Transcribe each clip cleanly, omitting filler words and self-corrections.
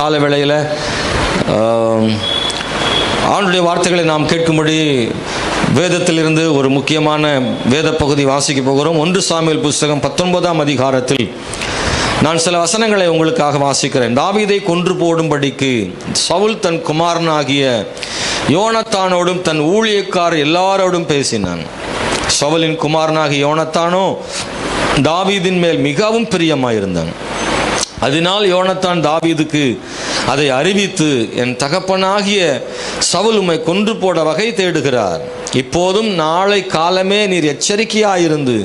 கால வேளையில் ஆண்டுடைய வார்த்தைகளை நாம் கேட்கும்படி வேதத்திலிருந்து ஒரு முக்கியமான வேத பகுதி வாசிக்க போகிறோம். 1 சாமுவேல் புஸ்தகம் 19ஆம் அதிகாரத்தில் நான் சில வசனங்களை உங்களுக்காக வாசிக்கிறேன். தாவீதை கொன்று போடும்படிக்கு சவுல் தன் குமாரனாகிய யோனத்தானோடும் தன் ஊழியக்கார் எல்லாரோடும் பேசினான். சவுலின் குமாரனாகிய யோனத்தானோ தாவீதின் மேல் மிகவும் பிரியமாயிருந்தான். அதனால் யோனத்தான் தாவீதுக்கு அதை அறிவித்து, என் தகப்பனாகிய சவுல் உம்மை கொன்று போட வகை தேடுகிறார். இப்போதும் நாளை காலமே நீர் எச்சரிக்கையாயிருந்து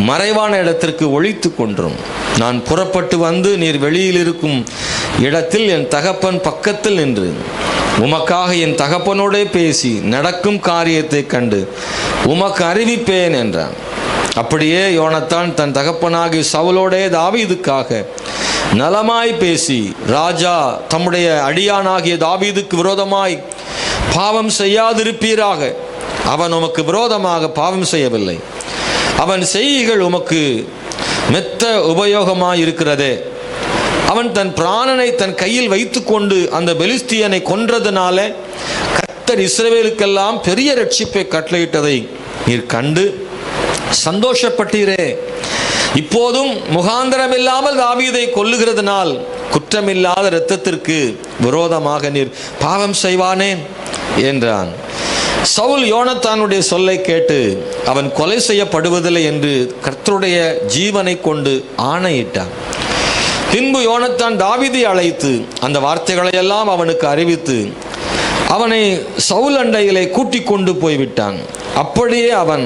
மறைவான இடத்திற்கு ஒளித்து கொன்றும். நான் புறப்பட்டு வந்து நீர் வெளியில் இருக்கும் இடத்தில் என் தகப்பன் பக்கத்தில் நின்று உமக்காக என் தகப்பனோடே பேசி நடக்கும் காரியத்தை கண்டு உமக்கு அறிவிப்பேன் என்றான். அப்படியே யோனத்தான் தன் தகப்பனாகிய சவுலோடே தாவீதுக்காக நலமாய் பேசி, ராஜா தம்முடைய அடியானாகிய தாவீதுக்கு விரோதமாய் பாவம் செய்யாதிருப்பீராக. அவன் உமக்கு விரோதமாக பாவம் செய்யவில்லை. அவன் செய்கைகள் உமக்கு மெத்த உபயோகமாய் இருக்கிறதே. அவன் தன் பிராணனை தன் கையில் வைத்து கொண்டு அந்த பெலிஸ்தியனை கொன்றதுனால கர்த்தர் இஸ்ரவேலுக்கெல்லாம் பெரிய ரட்சிப்பை கட்டளையிட்டதை நீர் கண்டு சந்தோஷப்பட்டீரே. இப்போதும் முகாந்தரமில்லாமல் தாவீதை கொல்லுகிறதுனால் குற்றமில்லாத இரத்தத்திற்கு விரோதமாக நீர் பாவம் செய்வானேன் என்றான். சவுல் யோனத்தானுடைய சொல்லை கேட்டு அவன் கொலை செய்யப்படுவதில்லை என்று கர்த்தருடைய ஜீவனை கொண்டு ஆணையிட்டான். பின்பு யோனத்தான் தாவீதை அழைத்து அந்த வார்த்தைகளை எல்லாம் அவனுக்கு அறிவித்து அவனை சவுல் அண்டையிலே கூட்டிக் கொண்டு போய்விட்டான். அப்படியே அவன்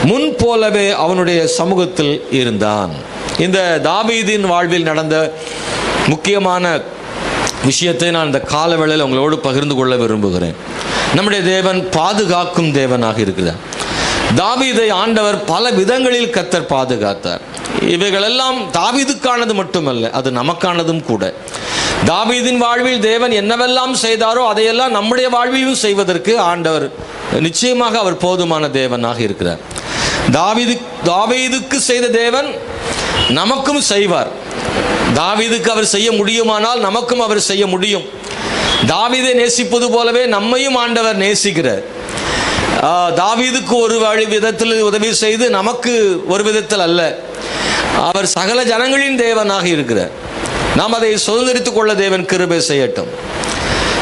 முன் போலவே அவனுடைய சமூகத்தில் இருந்தான். இந்த தாவீதின் வாழ்வில் நடந்த முக்கியமான விஷயத்தை நான் இந்த காலவேளையில் உங்களோடு பகிர்ந்து கொள்ள விரும்புகிறேன். நம்முடைய தேவன் பாதுகாக்கும் தேவனாக இருக்கிறார். தாவீதை ஆண்டவர் பல விதங்களில் கர்த்தர் பாதுகாத்தார். இவைகளெல்லாம் தாவீதுக்கானது மட்டுமல்ல, அது நமக்கானதும் கூட. தாவீதின் வாழ்வில் தேவன் என்னவெல்லாம் செய்தாரோ அதையெல்லாம் நம்முடைய வாழ்விலும் செய்வதற்கு ஆண்டவர் நிச்சயமாக அவர் போதுமான தேவனாக இருக்கிறார். தாவீதுக்கு செய்த தேவன் நமக்கும் செய்வார். தாவீதுக்கு அவர் செய்ய முடியுமானால் நமக்கும் அவர் செய்ய முடியும். தாவீதை நேசிப்பது போலவே நம்மையும் ஆண்டவர் நேசிக்கிறார். தாவீதுக்கு ஒரு விதத்தில் உதவி செய்து நமக்கு ஒரு விதத்தில் அல்ல. அவர் சகல ஜனங்களின் தேவனாக இருக்கிறார். நாம் அதை சுதந்திரித்துக் கொள்ள தேவன் கிருபை செய்யட்டும்.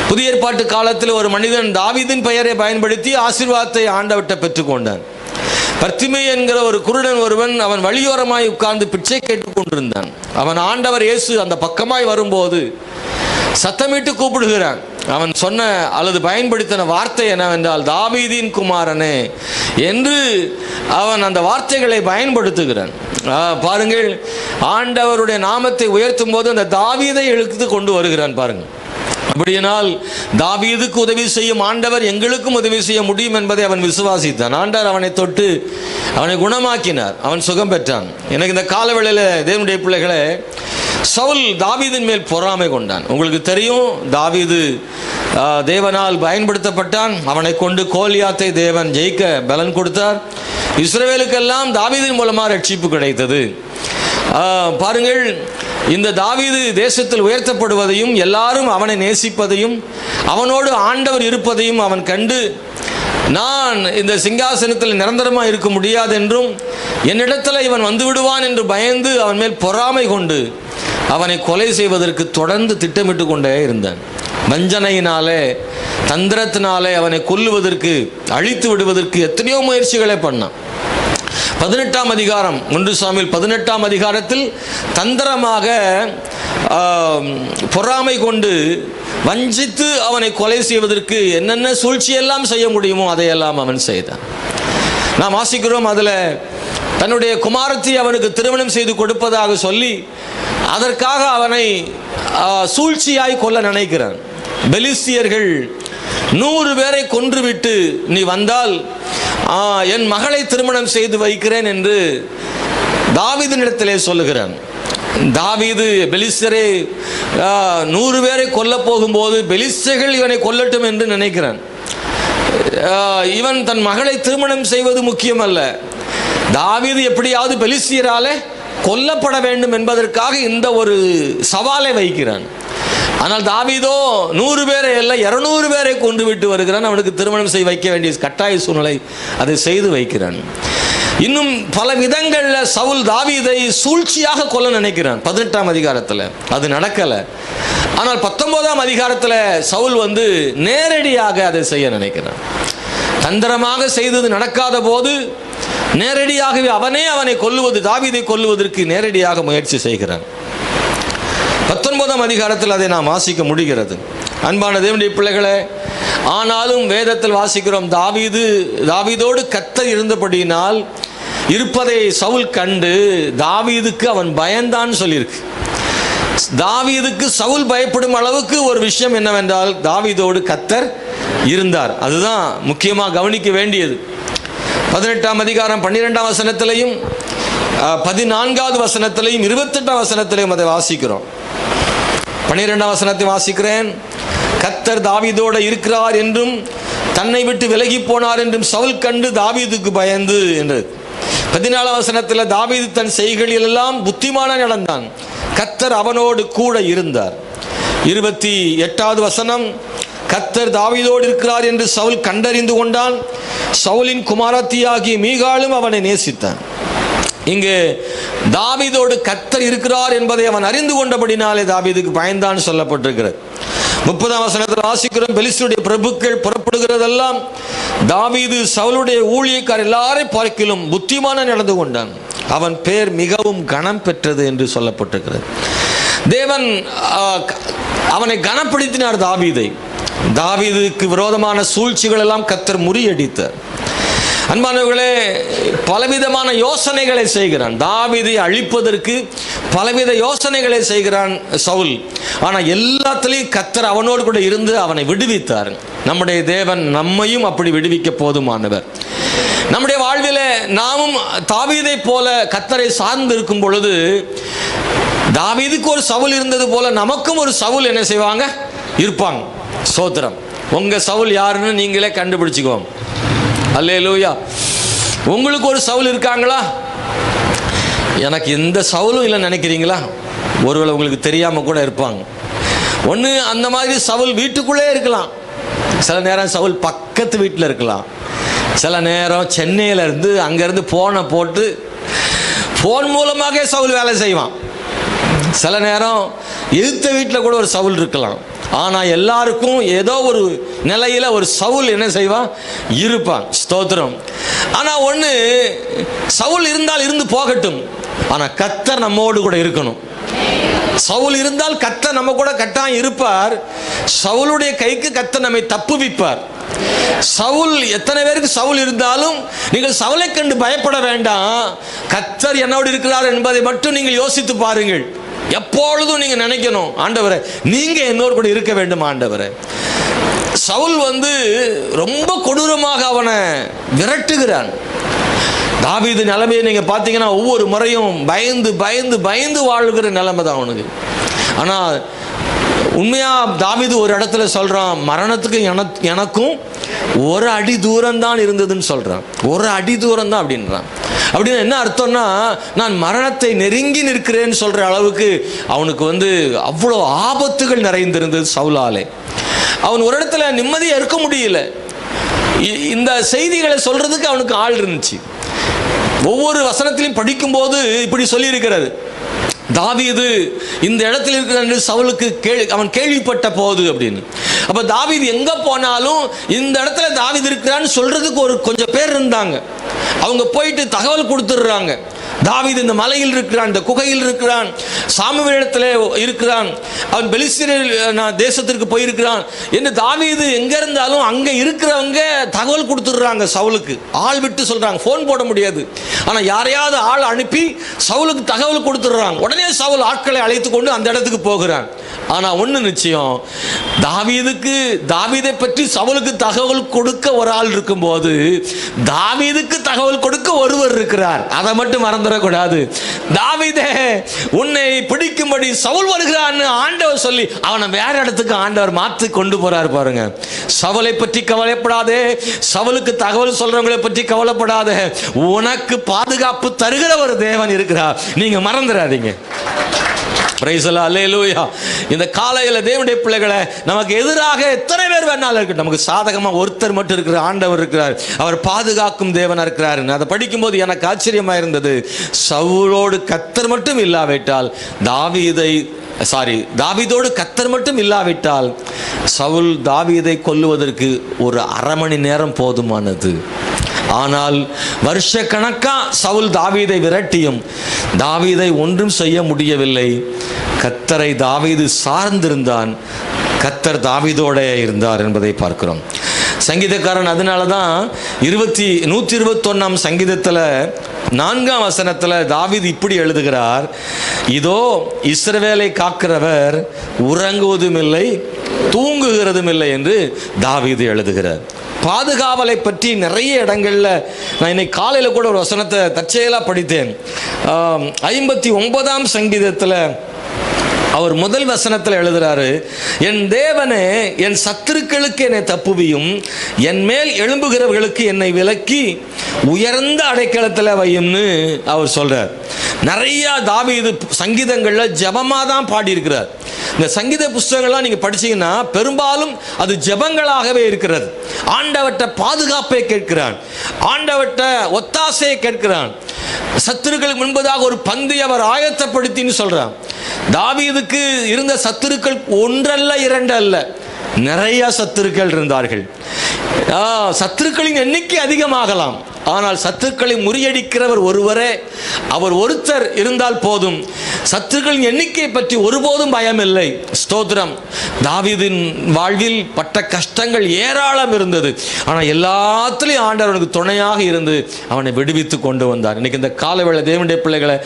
புதிய ஏற்பாட்டு காலத்தில் ஒரு மனிதன் தாவீதின் பெயரை பயன்படுத்தி ஆசீர்வாதத்தை ஆண்டவர்கிட்ட பெற்றுக்கொண்டான். பர்த்திமை என்கிற ஒரு குருடன் ஒருவன் அவன் வழியோரமாய் உட்கார்ந்து பிச்சை கேட்டுக் கொண்டிருந்தான். அவன் ஆண்டவர் இயேசு அந்த பக்கமாய் வரும்போது சத்தமிட்டு கூப்பிடுகிறான். அவன் சொன்ன அல்லது பயன்படுத்தின வார்த்தை என்னவென்றால், தாவீதின் குமாரனே என்று அவன் அந்த வார்த்தைகளை பயன்படுத்துகிறான். பாருங்கள், ஆண்டவருடைய நாமத்தை உயர்த்தும் போது அந்த தாவீதை இழுத்து கொண்டு வருகிறான். பாருங்கள், அப்படியானால் தாவீதுக்கு உதவி செய்யும் ஆண்டவர் எங்களுக்கும் உதவி செய்ய முடியும் என்பதை அவன் விசுவாசித்தான். ஆண்டவர் அவனை தொட்டு அவனை குணமாக்கினார். அவன் சுகம் பெற்றான். எனக்கு இந்த காலவேளையில் தேவனுடைய பிள்ளைகளே, சவுல் தாவீதின் மேல் பொறாமை கொண்டான். உங்களுக்கு தெரியும், தாவீது தேவனால் பயன்படுத்தப்பட்டான். அவனை கொண்டு கோலியாத்தை தேவன் ஜெயிக்க பலன் கொடுத்தார். இஸ்ரவேலுக்கெல்லாம் தாவீதின் மூலமாக ரட்சிப்பு கிடைத்தது. பாருங்கள், இந்த தாவீது தேசத்தில் உயர்த்தப்படுவதையும் எல்லாரும் அவனை நேசிப்பதையும் அவனோடு ஆண்டவர் இருப்பதையும் அவன் கண்டு, நான் இந்த சிங்காசனத்தில் நிரந்தரமாக இருக்க முடியாது என்றும் என்னிடத்தில் இவன் வந்து விடுவான் என்று பயந்து அவன் மேல் பொறாமை கொண்டு அவனை கொலை செய்வதற்கு தொடர்ந்து திட்டமிட்டு கொண்டே இருந்தான். வஞ்சனையினாலே, தந்திரத்தினாலே அவனை கொல்லுவதற்கு, அழித்து விடுவதற்கு எத்தனையோ முயற்சிகளை பண்ணான். 18ஆம் அதிகாரம் 1 சாமுவேல் 18ஆம் அதிகாரத்தில் தந்திரமாக பொறாமை கொண்டு வஞ்சித்து அவனை கொலை செய்வதற்கு என்னென்ன சூழ்ச்சியெல்லாம் செய்ய முடியுமோ அதையெல்லாம் அவன் செய்தான். நாம் வாசிக்கிறோம், அதில் தன்னுடைய குமாரத்தை அவனுக்கு திருமணம் செய்து கொடுப்பதாக சொல்லி அதற்காக அவனை சூழ்ச்சியாய் கொல்ல நினைக்கிறான். பெலிஸ்தியர்கள் 100 பேரை கொன்றுவிட்டு நீ வந்தால் என் மகளை திருமணம் செய்து வைக்கிறேன் என்று தாவீதினிடத்திலே சொல்லுகிறான். தாவீது பெலிஸ்தரை 100 பேரை கொல்ல போகும்போது பெலிஸ்தர்கள் இவனை கொல்லட்டும் என்று நினைக்கிறான். இவன் தன் மகளை திருமணம் செய்வது முக்கியமல்ல, தாவீது எப்படியாவது பெலிஸ்தியராலே கொல்லப்பட வேண்டும் என்பதற்காக இந்த ஒரு சவாலை வைக்கிறான். ஆனால் தாவீதோ 100 பேரை அல்ல 200 பேரை கொண்டு விட்டு வருகிறான். அவனுக்கு திருமணம் செய்ய வைக்க வேண்டிய கட்டாய சூழ்நிலை, அதை செய்து வைக்கிறான். இன்னும் பல விதங்களில் சவுல் தாவீதை சூழ்ச்சியாக கொல்ல நினைக்கிறான். 18ஆம் அதிகாரத்தில் அது நடக்கலை. ஆனால் 19ஆம் அதிகாரத்தில் சவுல் நேரடியாக அதை செய்ய நினைக்கிறான். தந்திரமாக செய்தது நடக்காத போது நேரடியாகவே அவனை கொல்லுவது, தாவீதை கொல்லுவதற்கு நேரடியாக முயற்சி செய்கிறான். 19ஆம் அதிகாரத்தில் அதை நாம் வாசிக்க முடிகிறது. அன்பான தேவனுடைய பிள்ளைகளே, ஆனாலும் வேதத்தில் வாசிக்கிறோம், தாவீதோடு கர்த்தர் இருந்தபடியினால் இருப்பதை சவுல் கண்டு தாவீதுக்கு அவன் பயந்தான் சொல்லியிருக்கு. தாவீதுக்கு சவுல் பயப்படும் அளவுக்கு ஒரு விஷயம் என்னவென்றால், தாவீதோடு கர்த்தர் இருந்தார். அதுதான் முக்கியமாக கவனிக்க வேண்டியது. 18ஆம் அதிகாரம் 12ஆம் வசனத்திலையும் 14வது வசனத்திலையும் 28ஆம் வசனத்திலையும் அதை வாசிக்கிறோம். 12ஆம் வசனத்தை வாசிக்கிறேன். கர்த்தர் தாவீதோடு இருக்கிறார் என்றும் தன்னை விட்டு விலகி போனார் என்றும் சவுல் கண்டு தாவீதுக்கு பயந்து என்று. 14ஆம் வசனத்தில் தாவீது தன் செய்கைகளெல்லாம் புத்திமான நடந்தான், கர்த்தர் அவனோடு கூட இருந்தார். 28வது வசனம், கர்த்தர் தாவீதோடு இருக்கிறார் என்று சவுல் கண்டறிந்து கொண்டான், சவுலின் குமாரத்தியாகிய மீகாளும் அவனை நேசித்தான். இங்கு தாவீதோடு கர்த்தர் இருக்கிறார் என்பதை அவன் அறிந்து கொண்டபடினாலே தாவீதுக்கு பயந்தான் சொல்லப்பட்டிருக்கிறது. 30ஆம் வசனத்தில் வாசிக்கிறோம், பெலிஸ்தருடைய பிரபுக்கள் புறப்படுகிறதெல்லாம் தாவீது சவுலுடைய ஊழியக்கார் எல்லாரை பார்க்கிலும் புத்திமான நடந்து கொண்டான், அவன் பேர் மிகவும் கனம் பெற்றது என்று சொல்லப்பட்டிருக்கிறது. தேவன் அவனை கனப்படுத்தினார் தாவீதை. தாவீதுக்கு விரோதமான சூழ்ச்சிகள் எல்லாம் கர்த்தர் முறியடித்தார். அன்பானவர்களே, பலவிதமான யோசனைகளை செய்கிறான். தாவீதை அழிப்பதற்கு பலவித யோசனைகளை செய்கிறான் சவுல். ஆனால் எல்லாத்திலையும் கர்த்தர் அவனோடு கூட இருந்து அவனை விடுவித்தார். நம்முடைய தேவன் நம்மையும் அப்படி விடுவிக்க போதுமானவர். நம்முடைய வாழ்வில் நாமும் தாவீதை போல கர்த்தரை சார்ந்து இருக்கும் பொழுது, தாவீதுக்கு ஒரு சவுல் இருந்தது போல நமக்கும் ஒரு சவுல் என்ன செய்வாங்க, இருப்பாங்க. ஸ்தோத்திரம். உங்க சவுல் யாருன்னு நீங்களே கண்டுபிடிச்சுக்குவோம். அல்லேலூயா. உங்களுக்கு ஒரு சவுல் இருக்காங்களா? எனக்கு எந்த சவுலும் இல்லைன்னு நினைக்கிறீங்களா? ஒருவேளை உங்களுக்கு தெரியாமல் கூட இருப்பாங்க. ஒன்று, அந்த மாதிரி சவுல் வீட்டுக்குள்ளே இருக்கலாம். சில நேரம் சவுல் பக்கத்து வீட்டில் இருக்கலாம். சில நேரம் சென்னையிலேருந்து அங்கேருந்து ஃபோனை போட்டு ஃபோன் மூலமாக சவுல் வேலை செய்வான். சில நேரம் எதிர்த்த வீட்டில் கூட ஒரு சவுல் இருக்கலாம். ஆனால் எல்லாருக்கும் ஏதோ ஒரு நிலையில் ஒரு சவுல் என்ன செய்வான், இருப்பான். ஸ்தோத்திரம். ஆனால் ஒன்று, சவுல் இருந்தால் இருந்து போகட்டும், ஆனால் கர்த்தர் நம்மோடு கூட இருக்கணும். சவுல் இருந்தால் கர்த்தர் நம்ம கூட கட்டாயம் இருப்பார். சவுலுடைய கைக்கு கர்த்தர் நம்மை தப்புவிப்பார். சவுல், எத்தனை பேருக்கு சவுல் இருந்தாலும் நீங்கள் சவுலை கண்டு பயப்பட வேண்டாம். கர்த்தர் என்னோடு இருக்கிறார் என்பதை மட்டும் நீங்கள் யோசித்து பாருங்கள். எப்பொழுதும் நீங்க நினைக்கணும், ஆண்டவரே நீங்க என்னோடு கூட இருக்க வேண்டும் ஆண்டவரே. சவுல் ரொம்ப கொடூரமாக அவனை விரட்டுகிறான். தாவீது நிலைமையை நீங்க பார்த்தீங்கன்னா ஒவ்வொரு முறையும் பயந்து பயந்து பயந்து வாழ்கிற நிலைமை தான் அவனுக்கு. ஆனால் உண்மையா தாவீது ஒரு இடத்துல சொல்றான், மரணத்துக்கு எனக்கும் ஒரு அடி தூரம் தான் இருந்ததுன்னு சொல்றான். ஒரு அடி தூரம் தான் அப்படின்றான். அப்படின்னு என்ன அர்த்தம்னா, நான் மரணத்தை நெருங்கி நிற்கிறேன்னு சொல்ற அளவுக்கு அவனுக்கு அவ்வளோ ஆபத்துகள் நிறைந்திருந்தது சவுலாலே. அவன் ஒரு இடத்துல நிம்மதியாக இருக்க முடியல. இந்த செய்திகளை சொல்றதுக்கு அவனுக்கு ஆள் இருந்துச்சு. ஒவ்வொரு வசனத்திலையும் படிக்கும்போது இப்படி சொல்லி இருக்கிறது, தாவீது இந்த இடத்துல இருக்கிற சவுலுக்கு அவன் கேள்விப்பட்ட போது அப்படின்னு. அப்ப தாவீது எங்க போனாலும் இந்த இடத்துல தாவீது இருக்கிறான்னு சொல்றதுக்கு கொஞ்சம் பேர் இருந்தாங்க. அவங்க போயிட்டு தகவல் கொடுத்துடுறாங்க. தாவீது இந்த மலையில் இருக்கிறான், இந்த குகையில் இருக்கிறான், சாமுவேலிடத்தில் இருக்கிறான், அவன் பெலிஸ்தீன் தேசத்திற்கு போயிருக்கிறான் என்று தாவீது எங்க இருந்தாலும் அங்க இருக்கிறவங்க தகவல் கொடுத்துடுறாங்க சவுலுக்கு. ஆள் விட்டு சொல்றாங்க, போன் போட முடியாது, ஆனா யாரையாவது ஆள் அனுப்பி சவுலுக்கு தகவல் கொடுத்துடுறாங்க. உடனே சவுல் ஆட்களை அழைத்து கொண்டு அந்த இடத்துக்கு போகிறான். ஆனா ஒண்ணு நிச்சயம், தாவீதை பற்றி சவுலுக்கு தகவல் கொடுக்க ஒரு ஆள் இருக்கும் போது தாவீதுக்கு தகவல் கொடுக்க ஒருவர் இருக்கிறார். அதை மட்டும் மறந்துடக்கூடாது. தாவீதே, உன்னை பிடிக்கும்படி சவுல் வருகிறான்னு ஆண்டவர் சொல்லி அவனை வேற இடத்துக்கு ஆண்டவர் மாற்றி கொண்டு போறார் பாருங்க. சவுலை பற்றி கவலைப்படாதே, சவுலுக்கு தகவல் சொல்றவங்களை பற்றி கவலைப்படாதே, உனக்கு பாதுகாப்பு தருகிற ஒரு தேவன் இருக்கிறார். நீங்க மறந்துடாதீங்க. பிரைஸ் எல்லாம் அல்லேலூயா. இந்த காலையில் தேவனுடைய பிள்ளைகளை, நமக்கு எதிராக எத்தனை பேர் வேணாலும் இருக்கு, நமக்கு சாதகமாக ஒருத்தர் மட்டும் இருக்கிறார், ஆண்டவர் இருக்கிறார், அவர் பாதுகாக்கும் தேவனாக இருக்கிறார். அதை படிக்கும்போது எனக்கு ஆச்சரியமாக இருந்தது. சவுலோடு கர்த்தர் மட்டும் இல்லாவிட்டால் தாவீதோடு கர்த்தர் மட்டும் இல்லாவிட்டால் சவுல் தாவீதை கொல்லுவதற்கு ஒரு அரை மணி நேரம் போதுமானது. ஆனால் வருஷ கணக்கா சவுல் தாவீதை விரட்டியும் தாவீதை ஒன்றும் செய்ய முடியவில்லை. கர்த்தரை தாவீது சார்ந்திருந்தான், கர்த்தர் தாவீதோட இருந்தார் என்பதை பார்க்கிறோம். சங்கீதக்காரன் அதனால தான் 121 சங்கீதத்தில் 4ஆம் வசனத்தில் தாவீது இப்படி எழுதுகிறார்: இதோ இஸ்ரவேலை காக்கிறவர் உறங்குவதும் இல்லை தூங்குகிறதும் இல்லை என்று தாவீது எழுதுகிறார். பாதுகாவலை பற்றி நிறைய இடங்களில் நான் இன்னைக்கு காலையில் கூட ஒரு வசனத்தை தற்செயலாக படித்தேன். 59ஆம் சங்கீதத்தில் அவர் முதல் வசனத்தில் எழுதுறாரு: என் தேவனே, என் சத்துருக்களுக்கு என்னை தப்புவியும், என் மேல் எழும்புகிறவர்களுக்கு என்னை விலக்கி உயர்ந்த அடைக்கலத்தில் வையும்னு அவர் சொல்றார். நிறைய தாவீது சங்கீதங்களில் ஜபமாக தான் பாடியிருக்கிறார். இந்த சங்கீத புஸ்தகங்கள்லாம் நீங்கள் படிச்சீங்கன்னா பெரும்பாலும் அது ஜபங்களாகவே இருக்கிறது. ஆண்டவர்ட்ட பாதுகாப்பை கேட்கிறான், ஆண்டவர்ட்ட ஒத்தாசையை கேட்கிறான். சத்துருக்களுக்கு முன்பதாக ஒரு பந்தி அவர் ஆயத்தப்படுத்தின்னு சொல்றான். தாவீதுக்கு இருந்த சத்துருக்கள் ஒன்றல்ல இரண்டல்ல, நிறைய சத்துருக்கள் இருந்தார்கள். சத்துருக்களின் எண்ணிக்கை அதிகமாகலாம், ஆனால் சத்துருக்களை முறியடிக்கிறவர் ஒருவரே, அவர் ஒருத்தர் இருந்தால் போதும். சத்துருக்களின் எண்ணிக்கை பற்றி ஒருபோதும் பயமில்லை. ஸ்தோத்திரம். தாவீதின் வாழ்வில் பட்ட கஷ்டங்கள் ஏராளம் இருந்தது, ஆனால் எல்லாத்திலையும் ஆண்டவனுக்கு துணையாக இருந்து அவனை விடுவித்து கொண்டு வந்தார். இன்னைக்கு இந்த காலவேளை தேவனுடைய பிள்ளைகளை,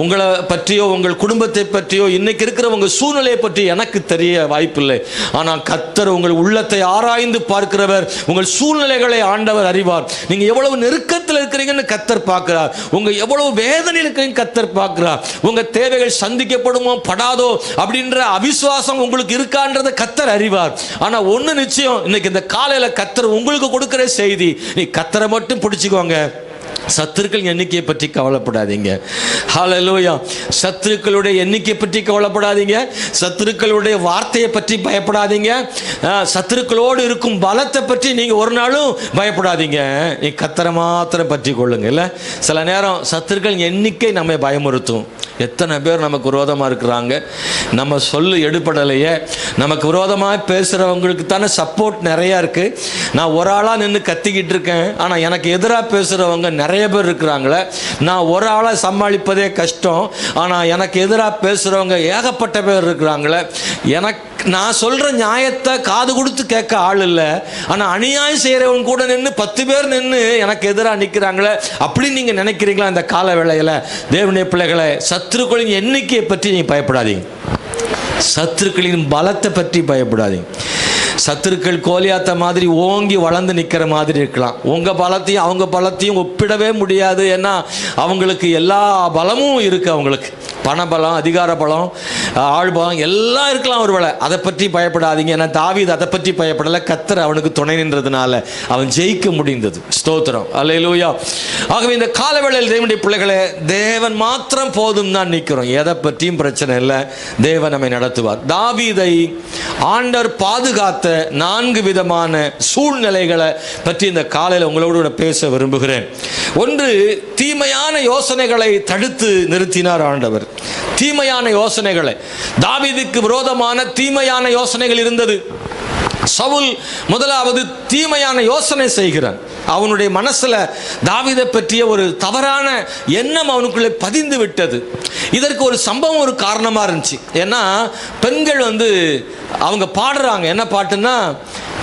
உங்களை பற்றியோ உங்கள் குடும்பத்தை பற்றியோ இன்னைக்கு இருக்கிற உங்கள் சூழ்நிலையை பற்றி எனக்கு தெரிய வாய்ப்பில்லை. ஆனால் கர்த்தர் உங்கள் உள்ளத்தை ஆராய்ந்து பார்க்கிறவர், உங்கள் சூழ்நிலைகளை ஆண்டவர் அறிவார். நீங்க எவ்வளவு நெருக்கத்தில் இருக்கிறீங்கன்னு கர்த்தர் பார்க்கிறார், உங்க எவ்வளவு வேதனையில் இருக்கிறீங்க கர்த்தர் பார்க்கிறார். உங்க தேவைகள் சந்திக்கப்படுமோ படாதோ அப்படின்ற அவிசுவாசம் உங்களுக்கு இருக்கான்றதை கர்த்தர் அறிவார். ஆனா ஒண்ணு நிச்சயம், இன்னைக்கு இந்த காலையில கர்த்தர் உங்களுக்கு கொடுக்கிற செய்தி, நீ கர்த்தரை மட்டும் பிடிச்சுக்கோங்க. சத்துருக்கள் எண்ணிக்கையை பற்றி கவலைப்படாதீங்க. ஹல்லேலூயா. சத்துருக்களுடைய எண்ணிக்கை பற்றி கவலைப்படாதீங்க, சத்துருக்களுடைய வார்த்தையை பற்றி பயப்படாதீங்க, சத்துருக்களோடு இருக்கும் பலத்தை பற்றி நீங்க ஒரு நாளும் பயப்படாதீங்க. நீ கர்த்தரை மாத்திரம் பற்றி கொள்ளுங்க. இல்ல, சில நேரம் சத்துருக்கள் எண்ணிக்கை நம்மை பயமுறுத்தும். எத்தனை பேர் நமக்கு விரோதமாக இருக்கிறாங்க, நம்ம சொல்லு எடுப்படலையே, நமக்கு விரோதமாக பேசுகிறவங்களுக்கு தானே சப்போர்ட் நிறையா இருக்குது. நான் ஒரு ஆளாக நின்று கத்திக்கிட்டு இருக்கேன், ஆனால் எனக்கு எதிராக பேசுகிறவங்க நிறைய பேர் இருக்கிறாங்களே. நான் ஒரு ஆளாக சமாளிப்பதே கஷ்டம், ஆனால் எனக்கு எதிராக பேசுகிறவங்க ஏகப்பட்ட பேர் இருக்கிறாங்களே. நான் சொல்கிற நியாயத்தை காது கொடுத்து கேட்க ஆள் இல்லை, ஆனால் அநியாயம் செய்கிறவன் கூட நின்று 10 பேர் நின்று எனக்கு எதிராக நிற்கிறாங்களே அப்படின்னு நீங்கள் நினைக்கிறீங்களா? இந்த கால வேளையில் தேவனுடைய பிள்ளைகளை, சத்துருக்களின் எண்ணிக்கையை பற்றி நீங்கள் பயப்படாதீங்க, சத்துருக்களின் பலத்தை பற்றி பயப்படாதீங்க. சத்துருக்கள் கோலியாத்த மாதிரி ஓங்கி வளர்ந்து நிற்கிற மாதிரி இருக்கலாம். உங்கள் பலத்தையும் அவங்க பலத்தையும் ஒப்பிடவே முடியாது. ஏன்னா அவங்களுக்கு எல்லா பலமும் இருக்குது. அவங்களுக்கு பணபலம், அதிகார பலம், ஆள்பலம் எல்லாம் இருக்கலாம் ஒருவேளை. அதை பற்றி பயப்படாதீங்க. ஏன்னா தாவீது அதை பற்றி பயப்படலை, கர்த்தர் அவனுக்கு துணை நின்றதுனால அவன் ஜெயிக்க முடிந்தது. ஸ்தோத்திரம். அல்லேலூயா. ஆகவே இந்த காலவேளையில் தேவனுடைய பிள்ளைகளே, தேவன் மாத்திரம் போதும் தான் நிற்கிறோம். எதை பற்றியும் பிரச்சனை இல்லை, தேவன் நம்மை நடத்துவார். தாவீதை ஆண்டவர் பாதுகாத்த 4 விதமான சூழ்நிலைகளை பற்றி இந்த காலையில் உங்களோடு பேச விரும்புகிறேன். ஒன்று, தீமையான யோசனைகளை தடுத்து நிறுத்தினார் ஆண்டவர். தீமையான யோசனைகளை, தாவீதுக்கு விரோதமான தீமையான யோசனைகள் இருந்தது. சவுல் முதலாவது தீமையான யோசனை செய்கிறான். அவனுடைய மனசுல தாவீதை பற்றிய ஒரு தவறான எண்ணம் அவனுக்குள்ளே பதிந்து விட்டது. இதற்கு ஒரு சம்பவம் ஒரு காரணமா இருந்துச்சு. ஏன்னா பெண்கள் அவங்க பாடுறாங்க. என்ன பாட்டுன்னா,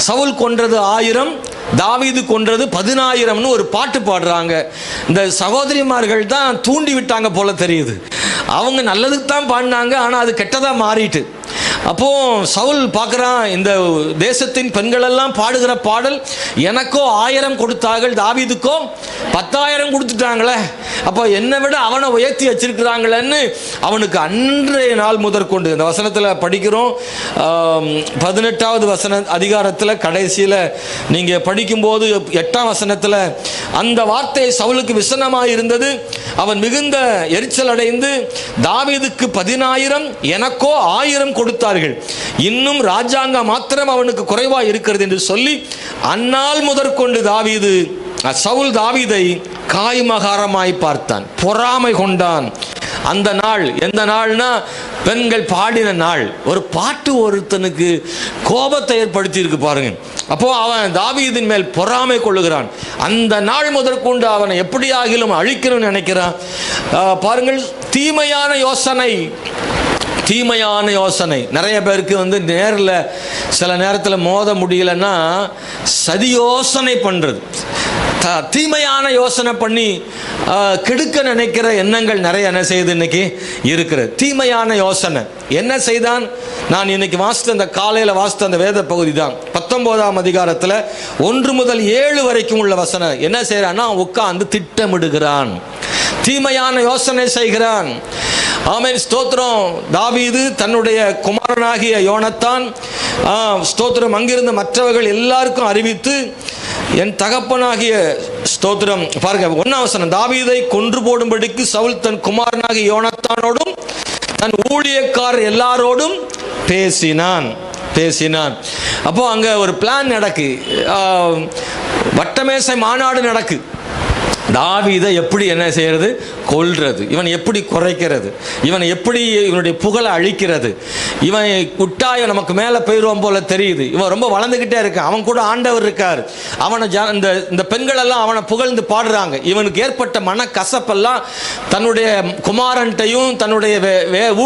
சவுல் கொன்றது 1000, தாவீது கொன்றது 10000ன்னு ஒரு பாட்டு பாடுறாங்க. இந்த சகோதரிமார்கள் தான் தூண்டி விட்டாங்க போல தெரியுது. அவங்க நல்லதுக்கு தான் பாடினாங்க, ஆனால் அது கெட்டதாக மாறிட்டு. அப்போ சவுல் பார்க்குறான், இந்த தேசத்தின் பெண்களெல்லாம் பாடுகிற பாடல், எனக்கோ 1000 கொடுத்தார்கள், தாவீதுக்கோ 10,000 கொடுத்துட்டாங்களே, அப்போ என்னை விட அவனை உயர்த்தி வச்சிருக்கிறாங்களேன்னு அவனுக்கு அன்றைய நாள் முதற்கொண்டு, இந்த வசனத்தில் படிக்கிறோம் 18வது அதிகாரத்தில் கடைசியில் நீங்கள் படிக்கும்போது 8ஆம் வசனத்தில் அந்த வார்த்தை சவுலுக்கு விசனமாக இருந்தது. அவன் மிகுந்த எரிச்சல் அடைந்து, தாவீதுக்கு 10,000 எனக்கோ 1000 கொடுத்தார்கள், இன்னும் ராஜாங்க மாத்திரம் அவனுக்கு குறைவாக இருக்கிறது என்று சொல்லி அந்நாள் முதற்கொண்டு சவுல் தாவீதை காய்மகாரமாய் பார்த்தான், பொறாமை கொண்டான். அந்த நாள் எந்த நாள்னா பெண்கள் பாடின நாள். ஒரு பாட்டு ஒருத்தனுக்கு கோபத்தை ஏற்படுத்தி இருக்கு பாருங்க. அப்போ அவன் தாவீதின் மேல் பொறாமை கொள்ளுகிறான். அந்த நாள் முதற்கொண்டு அவனை எப்படியாகிலும் அழிக்கணும்னு நினைக்கிறான். பாருங்கள், தீமையான யோசனை நிறைய பேருக்கு நேரில் சில நேரத்தில் மோத முடியலன்னா சதி யோசனை பண்ணுறது, தீமையான யோசனை பண்ணி கெடுக்க நினைக்கிற எண்ணங்கள் நிறைய என்ன செய்யுது இன்னைக்கு இருக்கிறது. தீமையான யோசனை என்ன செய்தான்? நான் இன்னைக்கு வாசித்த அந்த காலையில் வாசித்த அந்த வேத பகுதி தான் 19ஆம் அதிகாரத்தில் 1 முதல் 7 வரைக்கும் உள்ள வசனம். என்ன செய்யறான்னா, உட்கார்ந்து திட்டமிடுகிறான், தீமையான யோசனை செய்கிறான். ஆமென், ஸ்தோத்திரம். தாவீது தன்னுடைய குமாரனாகிய யோனத்தான், ஸ்தோத்திரம், அங்கிருந்த மற்றவர்கள் எல்லாருக்கும் அறிவித்து, என் தகப்பனாகிய, ஸ்தோத்திரம், பாருங்க 1ஆம் வசனம், தாவீதை கொன்று போடும்படிக்கு சவுல் தன் குமாரனாகிய யோனத்தானோடும் தன் ஊழியக்காரர் எல்லாரோடும் பேசினான். அப்போ அங்க ஒரு பிளான் நடக்கு, வட்டமேசை மாநாடு நடக்கு. தாவீதை எப்படி என்ன செய்யறது? கொல்றது. இவன் எப்படி குறைக்கிறது? இவன் எப்படி இவனுடைய புகழை அழிக்கிறது? இவன் குட்டாய நமக்கு மேலே போயிடுவான் போல தெரியுது. இவன் ரொம்ப வளர்ந்துக்கிட்டே இருக்கான். அவன் கூட ஆண்டவர் இருக்கார். அவனை இந்த பெண்கள் எல்லாம் அவனை புகழ்ந்து பாடுறாங்க. இவனுக்கு ஏற்பட்ட மன கசப்பெல்லாம் தன்னுடைய குமாரன்ட்டையும் தன்னுடைய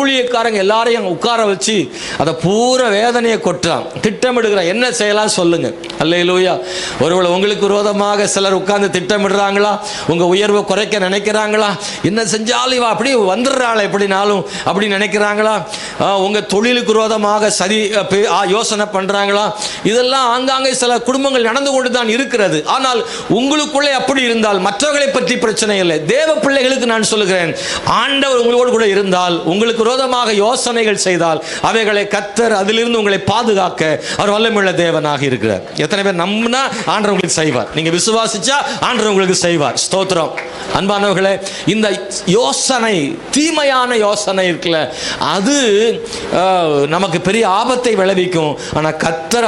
ஊழியக்காரங்க எல்லாரையும் உட்கார வச்சு அதை பூரா வேதனையை கொட்டுறான், திட்டமிடுகிறான். என்ன செய்யலாம் சொல்லுங்க? அல்லேலூயா. ஒருவேளை உங்களுக்கு விரோதமாக சிலர் உட்கார்ந்து திட்டமிடுறாங்களா? உங்க உயர்வை குறைக்க நினைக்கிறாங்களா? என்ன செஞ்சாலும் இவ அப்படி வந்துடுறாள் எப்படினாலும் அப்படி நினைக்கிறாங்களா? உங்க தொழிலுக்கு விரோதமாக சரி யோசனை பண்றாங்களா? இதெல்லாம் ஆங்காங்கே சில குடும்பங்கள் நடந்து கொண்டு தான் இருக்கிறது. ஆனால் உங்களுக்குள்ளே அப்படி இருந்தால் மற்றவர்களை பற்றி பிரச்சனை இல்லை. தேவ பிள்ளைகளுக்கு நான் சொல்லுகிறேன், ஆண்டவர் உங்களோடு கூட இருந்தால், உங்களுக்கு விரோதமாக யோசனைகள் செய்தால் அவைகளை கர்த்தர் அதிலிருந்து உங்களை பாதுகாக்க அவர் வல்லமையுள்ள தேவனாக இருக்கிறார். எத்தனை பேர் நம்பினா ஆண்டவர் உங்களுக்கு செய்வார்? நீங்க விசுவாசிச்சா ஆண்டவர் உங்களுக்கு செய்வார். ஸ்தோத்திரம். அன்பானவர்களே, இந்த யோசனை, தீமையான யோசனை இருக்குல்ல, அது நமக்கு பெரிய ஆபத்தை விளைவிக்கும். ஆனால் கர்த்தர்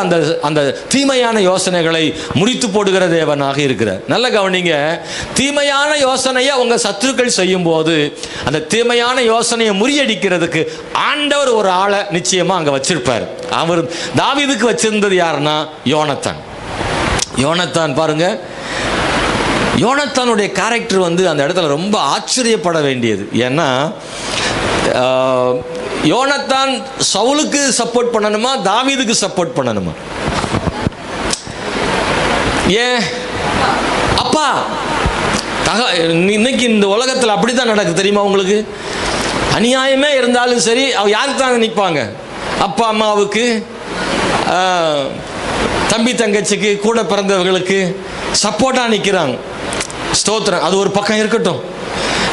அந்த தீமையான யோசனைகளை முறித்து போடுகிற தேவனாக இருக்கிறார். நல்ல கவனிங்க, தீமையான யோசனையை உங்க சத்துருக்கள் செய்யும் போது அந்த தீமையான யோசனையை முறியடிக்கிறதுக்கு ஆண்டவர் ஒரு ஆளை நிச்சயமா அங்க வச்சிருப்பார். அவர் தாவீதுக்கு வச்சிருந்தது யாருன்னா யோனத்தான். பாருங்க, யோனத்தானுடைய கேரக்டர் அந்த இடத்துல ரொம்ப ஆச்சரியப்பட வேண்டியது. ஏன்னா யோனத்தான் சவுலுக்கு சப்போர்ட் பண்ணணுமா, தாவீதுக்கு சப்போர்ட் பண்ணணுமா? ஏன் அப்பா? இன்னைக்கு இந்த உலகத்தில் அப்படித்தான் நடக்குது தெரியுமா உங்களுக்கு? அநியாயமே இருந்தாலும் சரி, அவ யாருக்கு தான் நிற்பாங்க? அப்பா அம்மாவுக்கு, தம்பி தங்கச்சிக்கு, கூட பிறந்தவர்களுக்கு சப்போர்ட்டா நிற்கிறாங்க. ஸ்தோத்திரம். அது ஒரு பக்கம் இருக்கட்டும்.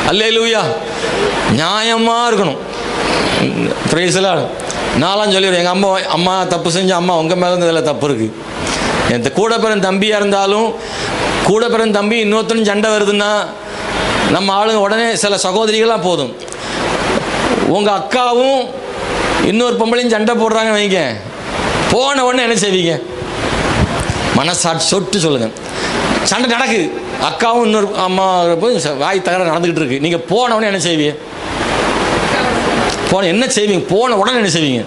அல்லேலூயா. நியாயமா இருக்கணும். நான்லாம் சொல்லிடுறேன், எங்கள் அம்மா தப்பு செஞ்ச, அம்மா உங்கள் மேலே இதில் தப்பு இருக்குது. என் கூட பிறந்த தம்பியாக இருந்தாலும், கூட பிறந்த தம்பி இன்னொருத்தனும் சண்டை வருதுன்னா நம்ம ஆளுங்க உடனே சில சகோதரிகளாக போதும், உங்கள் அக்காவும் இன்னொரு பொம்பளையும் சண்டை போடுறாங்க வைங்க, போன உடனே என்ன செய்வீங்க? மனசாட்சி சொட்டு சொல்லுங்கள். சண்டை நடக்குது, அக்காவும் இன்னொரு அம்மா வாய் தகராறு நடந்துக்கிட்டு இருக்கு, நீங்கள் போன உடனே என்ன செய்வீங்க? போன உடனே என்ன செய்வீங்க?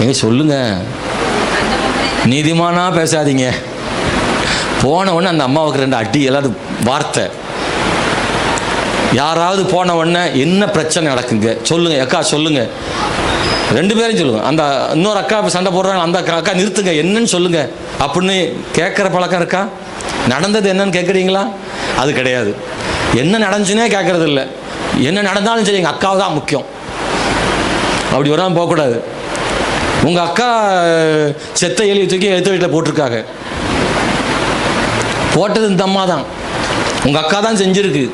எங்க சொல்லுங்க, நீதிமானா பேசாதீங்க. போன உடனே அந்த அம்மாவுக்கு 2 அடி, எல்லாரும் வார்த்தை. யாராவது போன உடனே என்ன பிரச்சனை நடக்குங்க சொல்லுங்க, அக்கா சொல்லுங்க, 2 பேரும் சொல்லுங்க. அந்த இன்னொரு அக்கா சண்டை போடுறாங்க, அந்த அக்கா நிறுத்துங்க, என்னன்னு சொல்லுங்க அப்படின்னு கேட்குற பழக்கம் இருக்கா? நடந்தது என்னன்னு கேட்குறீங்களா? அது கிடையாது. என்ன நடந்துச்சுன்னே கேட்கறது இல்லை. என்ன நடந்தாலும் சரி, எங்கள் அக்காவை தான் முக்கியம். அப்படி வராமல் போகக்கூடாது. உங்கள் அக்கா செத்த எலி தூக்கி எடுத்து வீட்டில் போட்டிருக்காங்க. போட்டது இந்த அம்மா தான், உங்கள் அக்கா தான் செஞ்சுருக்கு.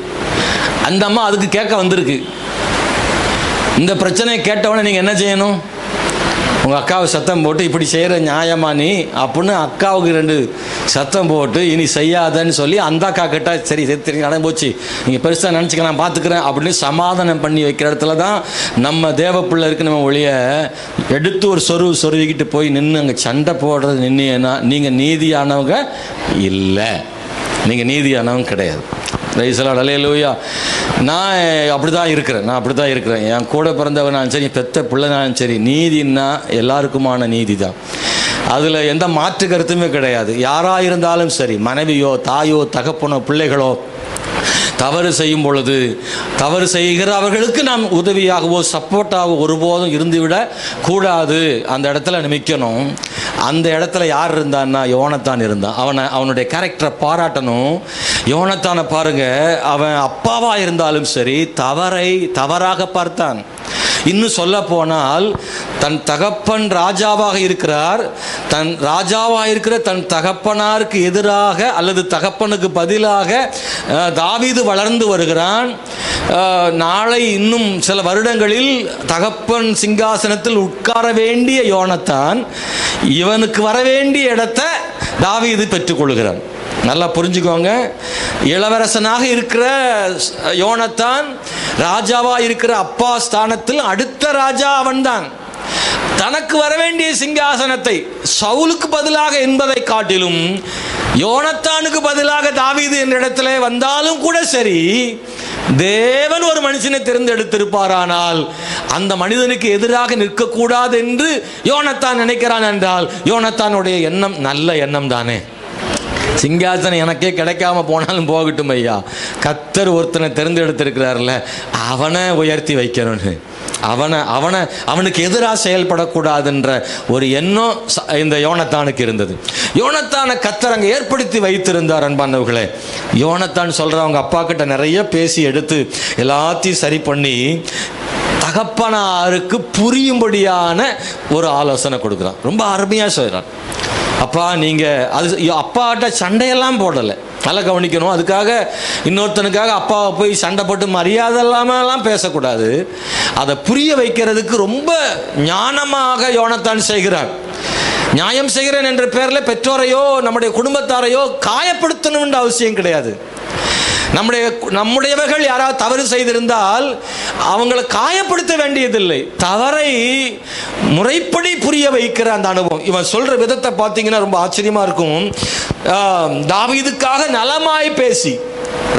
அந்த அம்மா அதுக்கு கேட்க வந்திருக்கு. இந்த பிரச்சனையை கேட்டவொடனே நீங்கள் என்ன செய்யணும்? உங்கள் அக்காவை சத்தம் போட்டு இப்படி செய்கிற நியாயமா நீ அப்படின்னு அக்காவுக்கு 2 சத்தம் போட்டு இனி செய்யாதன்னு சொல்லி அந்த அக்கா கிட்ட சரி சரி நடந்து போச்சு, நீங்கள் பெருசாக நினச்சிக்க நான் பார்த்துக்கிறேன் அப்படின்னு சமாதானம் பண்ணி வைக்கிற இடத்துல தான் நம்ம தேவ பிள்ளை இருக்கு. நம்ம ஒழிய எடுத்து ஒரு சொருவிக்கிட்டு போய் நின்று அங்கே சண்டை போடுறது நின்றுன்னா நீங்கள் நீதியானவங்க இல்லை, நீங்கள் நீதியானவங்க கிடையாது. ரைசலாட் அல்லேலூயா. நான் அப்படி தான் இருக்கிறேன். என் கூட பிறந்தவனாலும் சரி, பெத்த பிள்ளைனாலும் சரி, நீதின்னா எல்லாருக்குமான நீதி தான். அதில் எந்த மாற்று கருத்துமே கிடையாது. யாராக இருந்தாலும் சரி, மனைவியோ தாயோ தகப்பனோ பிள்ளைகளோ தவறு செய்யும் பொழுது தவறு செய்கிறவர்களுக்கு நாம் உதவியாகவோ சப்போர்ட்டாகவோ ஒருபோதும் இருந்துவிட கூடாது. அந்த இடத்துல நிற்கணும். அந்த இடத்துல யார் இருந்தான்னா யோனத்தான் இருந்தான். அவனுடைய கேரக்டரை பாராட்டணும். யோனத்தானை பாருங்க, அவன் அப்பாவாக இருந்தாலும் சரி தவறாக பார்த்தான். இன்னும் சொல்ல போனால் தன் தகப்பன் ராஜாவாக இருக்கிறார், தன் தகப்பனாருக்கு எதிராக அல்லது தகப்பனுக்கு பதிலாக தாவீது வளர்ந்து வருகிறான். நாளை இன்னும் சில வருடங்களில் தகப்பன் சிங்காசனத்தில் உட்கார வேண்டிய யோனத்தான் இவனுக்கு வர வேண்டிய இடத்தை தாவீது பெற்றுக்கொள்கிறான். நல்லா புரிஞ்சுக்கோங்க. இளவரசனாக இருக்கிற யோனத்தான் ராஜாவாக இருக்கிற அப்பா ஸ்தானத்தில் அடுத்த ராஜா அவன்தான். தனக்கு வர வேண்டிய சிங்காசனத்தை சவுலுக்கு பதிலாக என்பதை காட்டிலும் யோனத்தானுக்கு பதிலாக தாவீது என்ற இடத்துல வந்தாலும் கூட சரி, தேவன் ஒரு மனுஷனை தேர்ந்தெடுத்திருப்பாரானால் அந்த மனிதனுக்கு எதிராக நிற்கக்கூடாது என்று யோனத்தான் நினைக்கிறான் என்றால் யோனத்தானுடைய எண்ணம் நல்ல எண்ணம் தானே. சிங்காசனம் எனக்கே கிடைக்காம போனாலும் போகட்டும் ஐயா, கர்த்தர் ஒருத்தனை தேர்ந்தெடுத்திருக்கிறார்ல, அவனை உயர்த்தி வைக்கணும்னு, அவனுக்கு எதிராக செயல்படக்கூடாதுன்ற ஒரு எண்ணம் இந்த யோனத்தானுக்கு இருந்தது. யோனத்தானை கர்த்தர் அங்கே ஏற்படுத்தி வைத்திருந்தார். அன்பானவர்களே, யோனத்தான் சொல்கிறவங்க அப்பா கிட்ட நிறைய பேசி எடுத்து எல்லாத்தையும் சரி பண்ணி தகப்பனாருக்கு புரியும்படியான ஒரு ஆலோசனை கொடுக்குறான். ரொம்ப அருமையாக சொல்கிறான். அப்பா நீங்கள் அது அப்பாட்ட சண்டையெல்லாம் போடலை, நல்லா கவனிக்கணும். அதுக்காக இன்னொருத்தனுக்காக அப்பாவை போய் சண்டை போட்டு மரியாதை இல்லாமலாம் பேசக்கூடாது. அதை புரிய வைக்கிறதுக்கு ரொம்ப ஞானமாக யோனத்தான் செய்கிறார். நியாயம் செய்கிறேன் என்ற பேரில் பெற்றோரையோ நம்முடைய குடும்பத்தாரையோ காயப்படுத்தணும்ன்ற அவசியம் கிடையாது. நம்முடையவர்கள் யாராவது தவறு செய்திருந்தால் அவங்களை காயப்படுத்த வேண்டியதில்லை. தவறை முறைப்படி புரிய வைக்கிற அந்த அனுபவம். இவன் சொல்ற விதத்தை பார்த்தீங்கன்னா ரொம்ப ஆச்சரியமா இருக்கும். தாவீதுக்காக நலமாய் பேசி,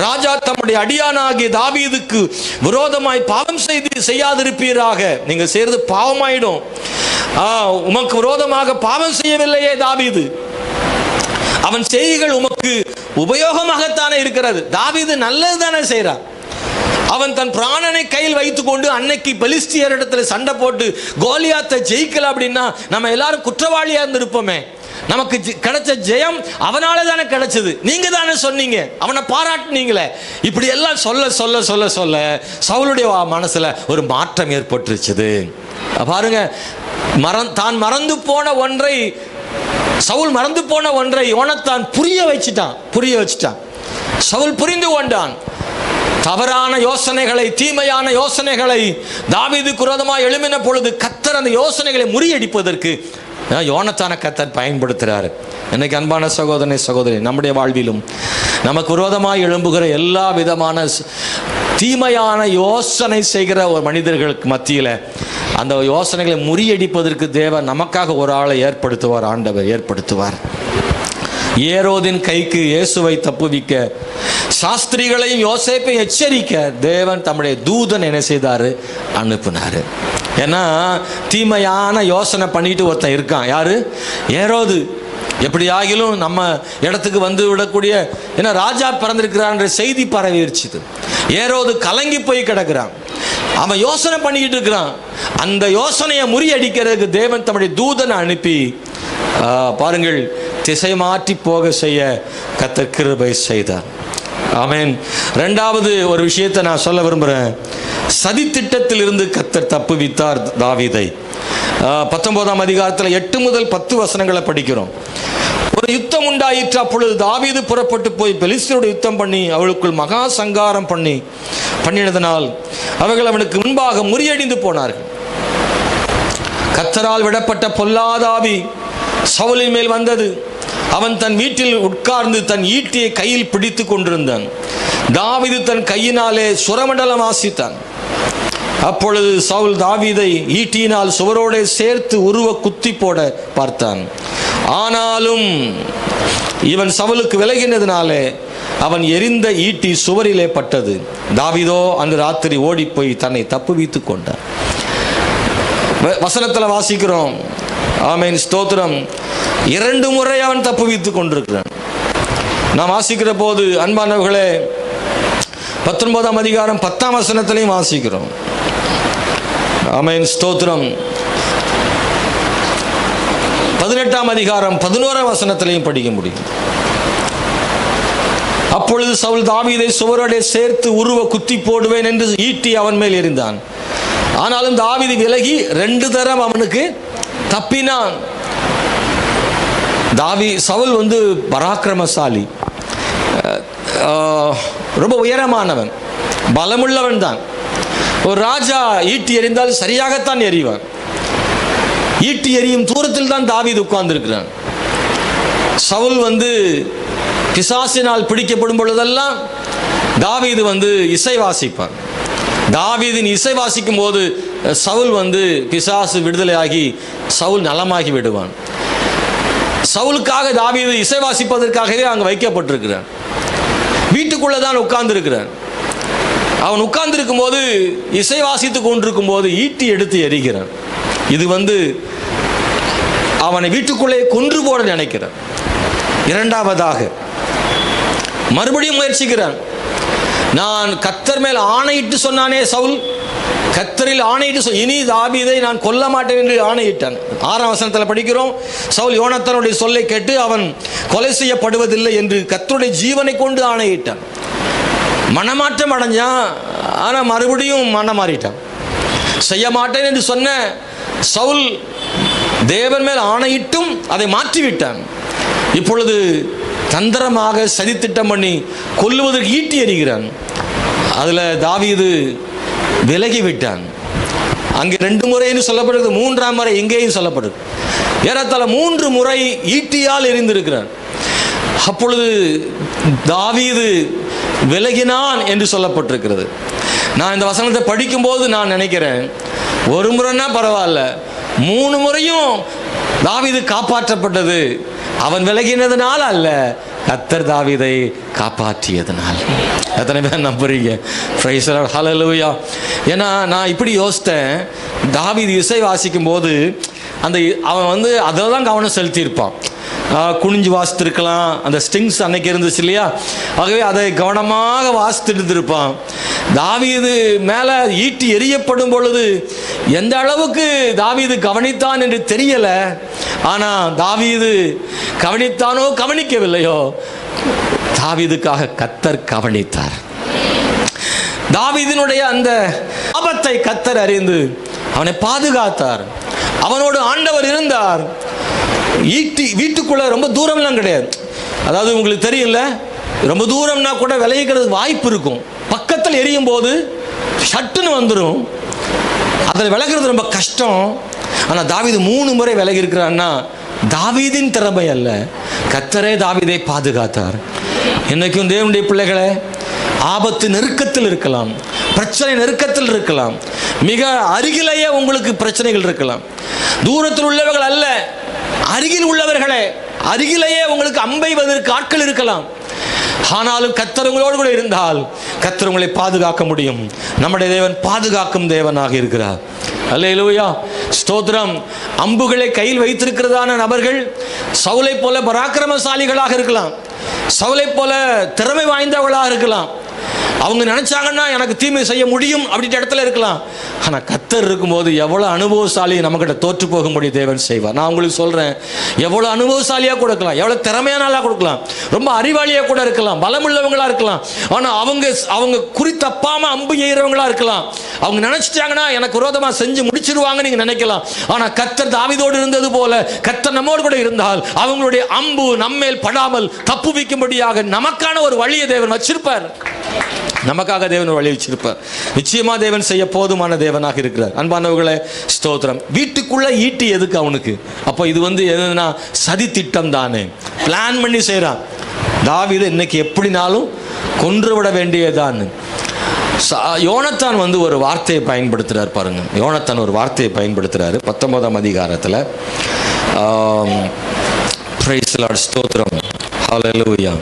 ராஜா தம்முடைய அடியானாகிய தாவீதுக்கு விரோதமாய் பாவம் செய்யாதிருப்பீராக, நீங்கள் செய்யறது பாவமாயிடும், உமக்கு விரோதமாக பாவம் செய்யவில்லையே தாவீது, அவன் செய்திகள் உமக்கு உபயோகமாகத்தானே இருக்கிறது. தாவீது நல்லது தானே செய்கிறான். அவன் தன் பிராணனை கையில் வைத்துக் கொண்டு அன்னைக்கு பெலிஸ்தியர் இடத்துல சண்டை போட்டு கோலியாத்தை ஜெயிக்கல அப்படின்னா நம்ம எல்லாரும் குற்றவாளியா இருந்திருப்போமே. நமக்கு கிடைச்ச ஜெயம் அவனால தானே கிடைச்சது, நீங்க தானே சொன்னீங்க, அவனை பாராட்டினீங்களே. இப்படி எல்லாம் சொல்ல சொல்ல சொல்ல சொல்ல சவுலுடைய மனசுல ஒரு மாற்றம் ஏற்பட்டுருச்சு. பாருங்க, தான் மறந்து போன ஒன்றை, சவுல் மறந்து போன ஒன்றை யோனத்தான் புரிய வச்சிட்டான். சவுல் புரிந்து கொண்டான். தவறான யோசனைகளை, தீமையான யோசனைகளை தாவீதுக்கு விரோதமாக எழும்பின பொழுது கர்த்தர் அந்த யோசனைகளை முறியடிப்பதற்கு யோனத்தானை கர்த்தர் பயன்படுத்துகிறார். இன்னைக்கு அன்பான சகோதரி, நம்முடைய வாழ்விலும் நமக்கு விரோதமாக எழும்புகிற எல்லா விதமான தீமையான யோசனை செய்கிற ஒரு மனிதர்களுக்கு மத்தியில் அந்த யோசனைகளை முறியடிப்பதற்கு தேவன் நமக்காக ஒரு ஆளை ஏற்படுத்துவார், ஆண்டவர் ஏற்படுத்துவார். ஏரோதின் கைக்கு இயேசுவை தப்புவிக்க, சாஸ்திரிகளையும் யோசேப்பையும் எச்சரிக்க தேவன் தம்முடைய தூதன் என்ன செய்தாரு, அனுப்பினாரு. ஏன்னா தீமையான யோசனை பண்ணிட்டு ஒருத்தன் இருக்கான். யாரு? ஏரோது. எப்படி ஆகிலும் நம்ம இடத்துக்கு வந்து விடக்கூடிய, ஏன்னா ராஜா பிறந்திருக்கிறான்ற செய்தி பரவிடுச்சு. ஏரோது கலங்கி போய் கிடக்கிறான். அவன் யோசனை பண்ணிக்கிட்டு இருக்கிறான். அந்த யோசனையை முறியடிக்கிறதுக்கு தேவன் தம்முடைய தூதனை அனுப்பி பாருங்கள், திசை மாற்றி போக செய்ய கர்த்தர் கிருபை செய்தார். ஆமென். இரண்டாவது ஒரு விஷயத்தை நான் சொல்ல விரும்புகிறேன். சதித்திட்டத்தில் இருந்து கர்த்தர் தப்புவித்தார் தாவீதை. 19ஆம் அதிகாரத்தில் 8 முதல் 10 வசனங்களை படிக்கிறோம். ஒரு யுத்தம் உண்டாயிற்று. அப்பொழுது தாவீது புறப்பட்டு போய் பெலிஸ்தரோடு யுத்தம் பண்ணி அவளுக்குள் மகா சங்காரம் பண்ணினதனால் அவர்கள் அவனுக்கு முன்பாக முறியடிந்து போனார்கள். கர்த்தரால் விடப்பட்ட பொல்லாத ஆவி சவுலின் மேல் வந்தது. அவன் தன் வீட்டில் உட்கார்ந்து தன் ஈட்டியை கையில் பிடித்து கொண்டிருந்தான். தாவீது தன் கையினாலே சுரமண்டலம் வாசித்தான். அப்பொழுது சவுல் தாவீதை ஈட்டியினால் சுவரோடு சேர்த்து உருவ குத்தி போட பார்த்தான். ஆனாலும் இவன் சவுலுக்கு விலகினதினாலே அவன் எரிந்த ஈட்டி சுவரிலே பட்டது. தாவீதோ அந்த ராத்திரி ஓடிப்போய் தன்னை தப்புவித்து கொண்டான். வசனத்தில் வாசிக்கிறோம். ஆமென், ஸ்தோத்திரம். 2 முறை அவன் தப்புவித்துக் கொண்டிருக்கிறான். நாம் வாசிக்கிற போது அன்பானவர்களே 19ஆம் அதிகாரம் 10ஆம் வசனத்திலையும் வாசிக்கிறோம். ஆமென், ஸ்தோத்திரம். 18ஆம் அதிகாரம் 11ஆம் வசனத்திலையும் படிக்க முடியும். அப்பொழுது சவுல் தாவீதை சுவரோடே சேர்த்து உருவ குத்தி போடுவேன் என்று ஈட்டி அவன் மேல் எறிந்தான். ஆனாலும் தாவீது விலகி 2 தரம் அவனுக்கு தப்பினான். சவுல் பராக்கிரமசாலி, ரொம்ப உயரமானவன், பலமுள்ளவன் தான். ஒரு ராஜா ஈட்டி எறிந்தால் சரியாகத்தான் எறிவான். ஈட்டி எறியும் தூரத்தில் தான் தாவீது உட்கார்ந்திருக்கிறான். சவுல் பிசாசினால் பிடிக்கப்படும் பொழுதெல்லாம் தாவீது இசை வாசிப்பான். தாவீதின் இசை வாசிக்கும் போது சவுல் பிசாசு விடுதலையாகி சவுல் நலமாகி விடுவான். சவுலுக்காக தாவீது இசை வாசிப்பதற்காகவே அங்கு வைக்கப்பட்டிருக்கிறான். வீட்டுக்குள்ளே தான் உட்கார்ந்திருக்கிறான். அவன் உட்கார்ந்திருக்கும் போது இசை வாசித்து கொண்டிருக்கும் போது ஈட்டி எடுத்து எறிகிறான். இது அவனை வீட்டுக்குள்ளே கொன்று போட நினைக்கிறான். இரண்டாவதாக மறுபடியும் முயற்சிக்கிறான். நான் கர்த்தர் மேல் ஆணையிட்டு சொன்னானே சவுல், கர்த்தரில் ஆணையிட்டு இனி தாவீதை நான் கொல்ல மாட்டேன் என்று ஆணையிட்டான். 6ஆம் வசனத்தில் படிக்கிறோம். சவுல் யோனத்தானுடைய சொல்லை கேட்டு அவன் கொலை செய்யப்படுவதில்லை என்று கர்த்தருடைய ஜீவனை கொண்டு ஆணையிட்டான். மனமாற்றம் அடைஞ்சான். ஆனால் மறுபடியும் மனம் மாறிட்டான். செய்ய மாட்டேன் என்று சொன்ன சவுல் தேவன் மேல் ஆணையிட்டும் அதை மாற்றிவிட்டான். இப்பொழுது தந்திரமாக சதித்திட்டம் பண்ணி கொல்லுவதற்கு ஈட்டி எறிகிறான். அதில் தாவீது விலகிவிட்டான். அங்கே 2 முறைன்னு சொல்லப்படுகிறது, 3ஆம் முறை எங்கேயும் சொல்லப்படுது. ஏறத்தாழ 3 முறை ஈட்டியால் எறிந்திருக்கிறான். அப்பொழுது தாவீது விலகினான் என்று சொல்லப்பட்டிருக்கிறது. நான் இந்த வசனத்தை படிக்கும்போது நான் நினைக்கிறேன், ஒரு முறைன்னா பரவாயில்ல, 3 முறையும் தாவீது காப்பாற்றப்பட்டது அவன் விலகினதுனால அல்ல, கர்த்தர் தாவீதை காப்பாற்றியதுனால். எத்தனை பேர் நம்புறீங்க? பிரைஸ் தி லார்ட், ஹல்லேலூயா. ஏன்னா நான் இப்படி யோசித்தேன், தாவீது இசை வாசிக்கும் போது அவன் அதில் தான் கவனம் செலுத்தியிருப்பான். குனிஞ்சு வாசித்திருக்கலாம், அந்த ஸ்ட்ரிங்ஸ் அன்னைக்கு இருந்துச்சு இல்லையா, ஆகவே அதை கவனமாக வாசித்துட்டு இருப்பான். தாவீது மேலே ஈட்டி எறியப்படும் பொழுது எந்த அளவுக்கு தாவீது கவனித்தான் என்று தெரியலை. ஆனால் தாவீது கவனித்தானோ கவனிக்கவில்லையோ, தாவீதுக்காக கர்த்தர் கவனித்தார். தாவீதினுடைய அந்த ஆபத்தை கர்த்தர் அறிந்து அவனை பாதுகாத்தார். அவனோடு ஆண்டவர் இருந்தார். ஈட்டி வீட்டுக்குள்ள ரொம்ப தூரம்லாம் கிடையாது. அதாவது உங்களுக்கு தெரியல, ரொம்ப தூரம்னா கூட விளைவிக்கிறதுக்கு வாய்ப்பு இருக்கும். பக்கத்தில் எரியும் போது சட்டுன்னு வந்துடும். அதில் விலகிறது ரொம்ப கஷ்டம். ஆனால் தாவீது 3 முறை விலகி இருக்கிறான்னா தாவீதின் திறமை அல்ல, கர்த்தரே தாவீதை பாதுகாத்தார். இன்னைக்கும் தேவனுடைய பிள்ளைகளே, ஆபத்து நெருக்கத்தில் இருக்கலாம், பிரச்சனை நெருக்கத்தில் இருக்கலாம், மிக அருகிலேயே உங்களுக்கு பிரச்சனைகள் இருக்கலாம். தூரத்தில் உள்ளவர்கள் அல்ல, அருகில் உள்ளவர்களே, அருகிலேயே உங்களுக்கு அம்பைவதற்கு ஆட்கள் இருக்கலாம். ஆனாலும் கர்த்தர் உங்களோடு கூட இருந்தால் கர்த்தர் உங்களை பாதுகாக்க முடியும். நம்முடைய தேவன் பாதுகாக்கும் தேவனாக இருக்கிறார். அல்லேலூயா, ஸ்தோத்திரம். அம்புகளை கையில் வைத்திருக்கிறதான நபர்கள் சவுலை போல பராக்கிரமசாலிகளாக இருக்கலாம், சவுலை போல திறமை வாய்ந்தவர்களாக இருக்கலாம். அவங்க நினைச்சாங்கன்னா எனக்கு தீமை செய்ய முடியும் அப்படின்ற இடத்துல இருக்கலாம். ஆனால் கர்த்தர் இருக்கும்போது எவ்வளோ அனுபவசாலி நம்மகிட்ட தோற்று போகும்படி தேவன் செய்வார். நான் உங்களுக்கு சொல்கிறேன், எவ்வளோ அனுபவசாலியாக கொடுக்கலாம், எவ்வளோ திறமையானாலாக கொடுக்கலாம், ரொம்ப அறிவாளியாக கூட இருக்கலாம், பலமுள்ளவங்களாக இருக்கலாம். ஆனால் அவங்க குறி தப்பாமல் அம்பு எய்கிறவங்களா இருக்கலாம். அவங்க நினைச்சிட்டாங்கன்னா எனக்கு விரோதமாக செஞ்சு முடிச்சிருவாங்க நீங்கள் நினைக்கலாம். ஆனால் கர்த்தர் தாவீதோடு இருந்தது போல கர்த்தர் நம்மோடு கூட இருந்தால் அவங்களுடைய அம்பு நம்மேல் படாமல் தப்பு வைக்கும்படியாக நமக்கான ஒரு வழியை தேவன் வச்சிருப்பார். நமக்காக தேவன் ஒரு வழி வச்சிருப்பார். நிச்சயமா தேவன் செய்ய போதுமான தேவனாக இருக்கிறார். அன்பானவர்களே, ஸ்தோத்திரம். வீட்டுக்குள்ள ஈட்டி எதுக்கு அவனுக்கு? அப்போ இது என்னன்னா சதி திட்டம் தானே, பிளான் பண்ணி செய்கிறான். தாவீது இன்னைக்கு எப்படினாலும் கொன்று விட வேண்டியதான். யோனத்தான் ஒரு வார்த்தையை பயன்படுத்துகிறார் பாருங்க. யோனத்தான் ஒரு வார்த்தையை பயன்படுத்துகிறாரு 19ஆம் அதிகாரத்தில். பிரைஸ் தி லார்ட், ஸ்தோத்திரம், ஹல்லேலூயா.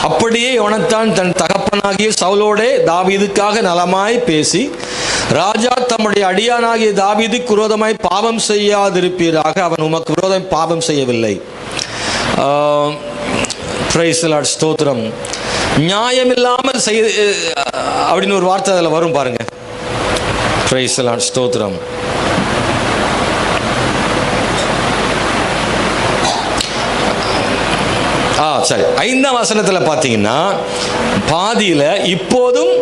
அப்படியே யோனத்தான் தன் தகப்பனாகிய சவுலோடே தாவீதுக்காக நலமாய் பேசி, ராஜா தம்முடைய அடியானாகிய தாவீதுக்கு விரோதமாய் பாவம் செய்யாதிருப்பீராக, அவன் உமக்கு விரோதம் பாவம் செய்யவில்லை. பிரைஸ் தி லார்ட், ஸ்தோத்திரம். நியாயம் இல்லாமல் செய்ய அப்படின்னு ஒரு வார்த்தை அதில் வரும் பாருங்க. பிரைஸ் தி லார்ட், ஸ்தோத்திரம். சரி, 5ஆம் வசனத்தில் பார்த்தீங்கன்னா பாதியில், இப்போதும்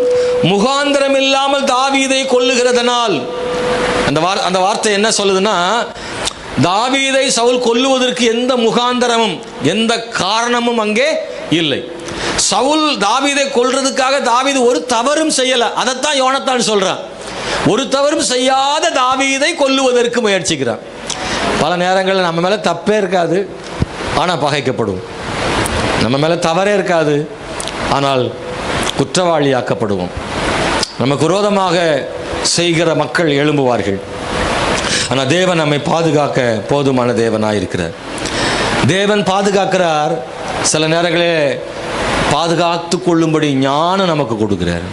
முகாந்திரம் இல்லாமல் தாவீதை கொல்லுகிறதனால், அந்த வார்த்தை என்ன சொல்லுதுன்னா, தாவீதை சவுல் கொல்லுவதற்கு எந்த முகாந்தரமும் எந்த காரணமும் அங்கே இல்லை. சவுல் தாவீதை கொல்றதுக்காக தாவீது ஒரு தவறும் செய்யலை. அதைத்தான் யோனத்தான் சொல்றான். ஒரு தவறும் செய்யாத தாவீதை கொல்லுவதற்கு முயற்சிக்கிறான். பல நேரங்களில் நம்ம மேலே தப்பே இருக்காது, ஆனால் பகைக்கப்படும். நம்ம மேலே தவறே இருக்காது, ஆனால் குற்றவாளியாக்கப்படுவோம். நமக்கு விரோதமாக செய்கிற மக்கள் எழும்புவார்கள். ஆனால் தேவன் நம்மை பாதுகாக்க போதுமான தேவனாக இருக்கிறார். தேவன் பாதுகாக்கிறார். சில நேரங்களே பாதுகாத்து கொள்ளும்படி ஞானம் நமக்கு கொடுக்கிறார்,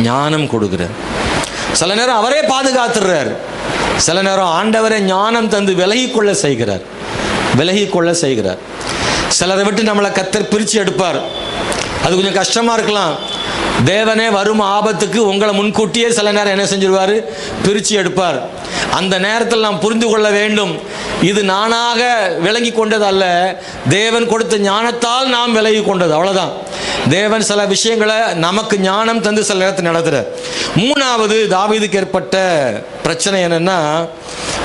ஞானம் கொடுக்கிறார். சில நேரம் அவரே பாதுகாத்துறார். சில நேரம் ஆண்டவரே ஞானம் தந்து விலகிக்கொள்ள செய்கிறார். சிலரை விட்டு நம்மளை கர்த்தர் பிரித்து எடுப்பார். அது கொஞ்சம் கஷ்டமாக இருக்கலாம். தேவனே வரும் ஆபத்துக்கு உங்களை முன்கூட்டியே சில நேரம் என்ன செஞ்சிருவார்? பிரித்து எடுப்பார். அந்த நேரத்தில் நாம் புரிந்து கொள்ள வேண்டும், இது நானாக விலகி கொண்டது அல்ல, தேவன் கொடுத்த ஞானத்தால் நாம் விலகி கொண்டது, அவ்வளோதான். தேவன் சில விஷயங்களை நமக்கு ஞானம் தந்து சில நேரத்தில் நடத்துகிறார். 3வது தாவீதுக்கு ஏற்பட்ட பிரச்சனை என்னென்னா,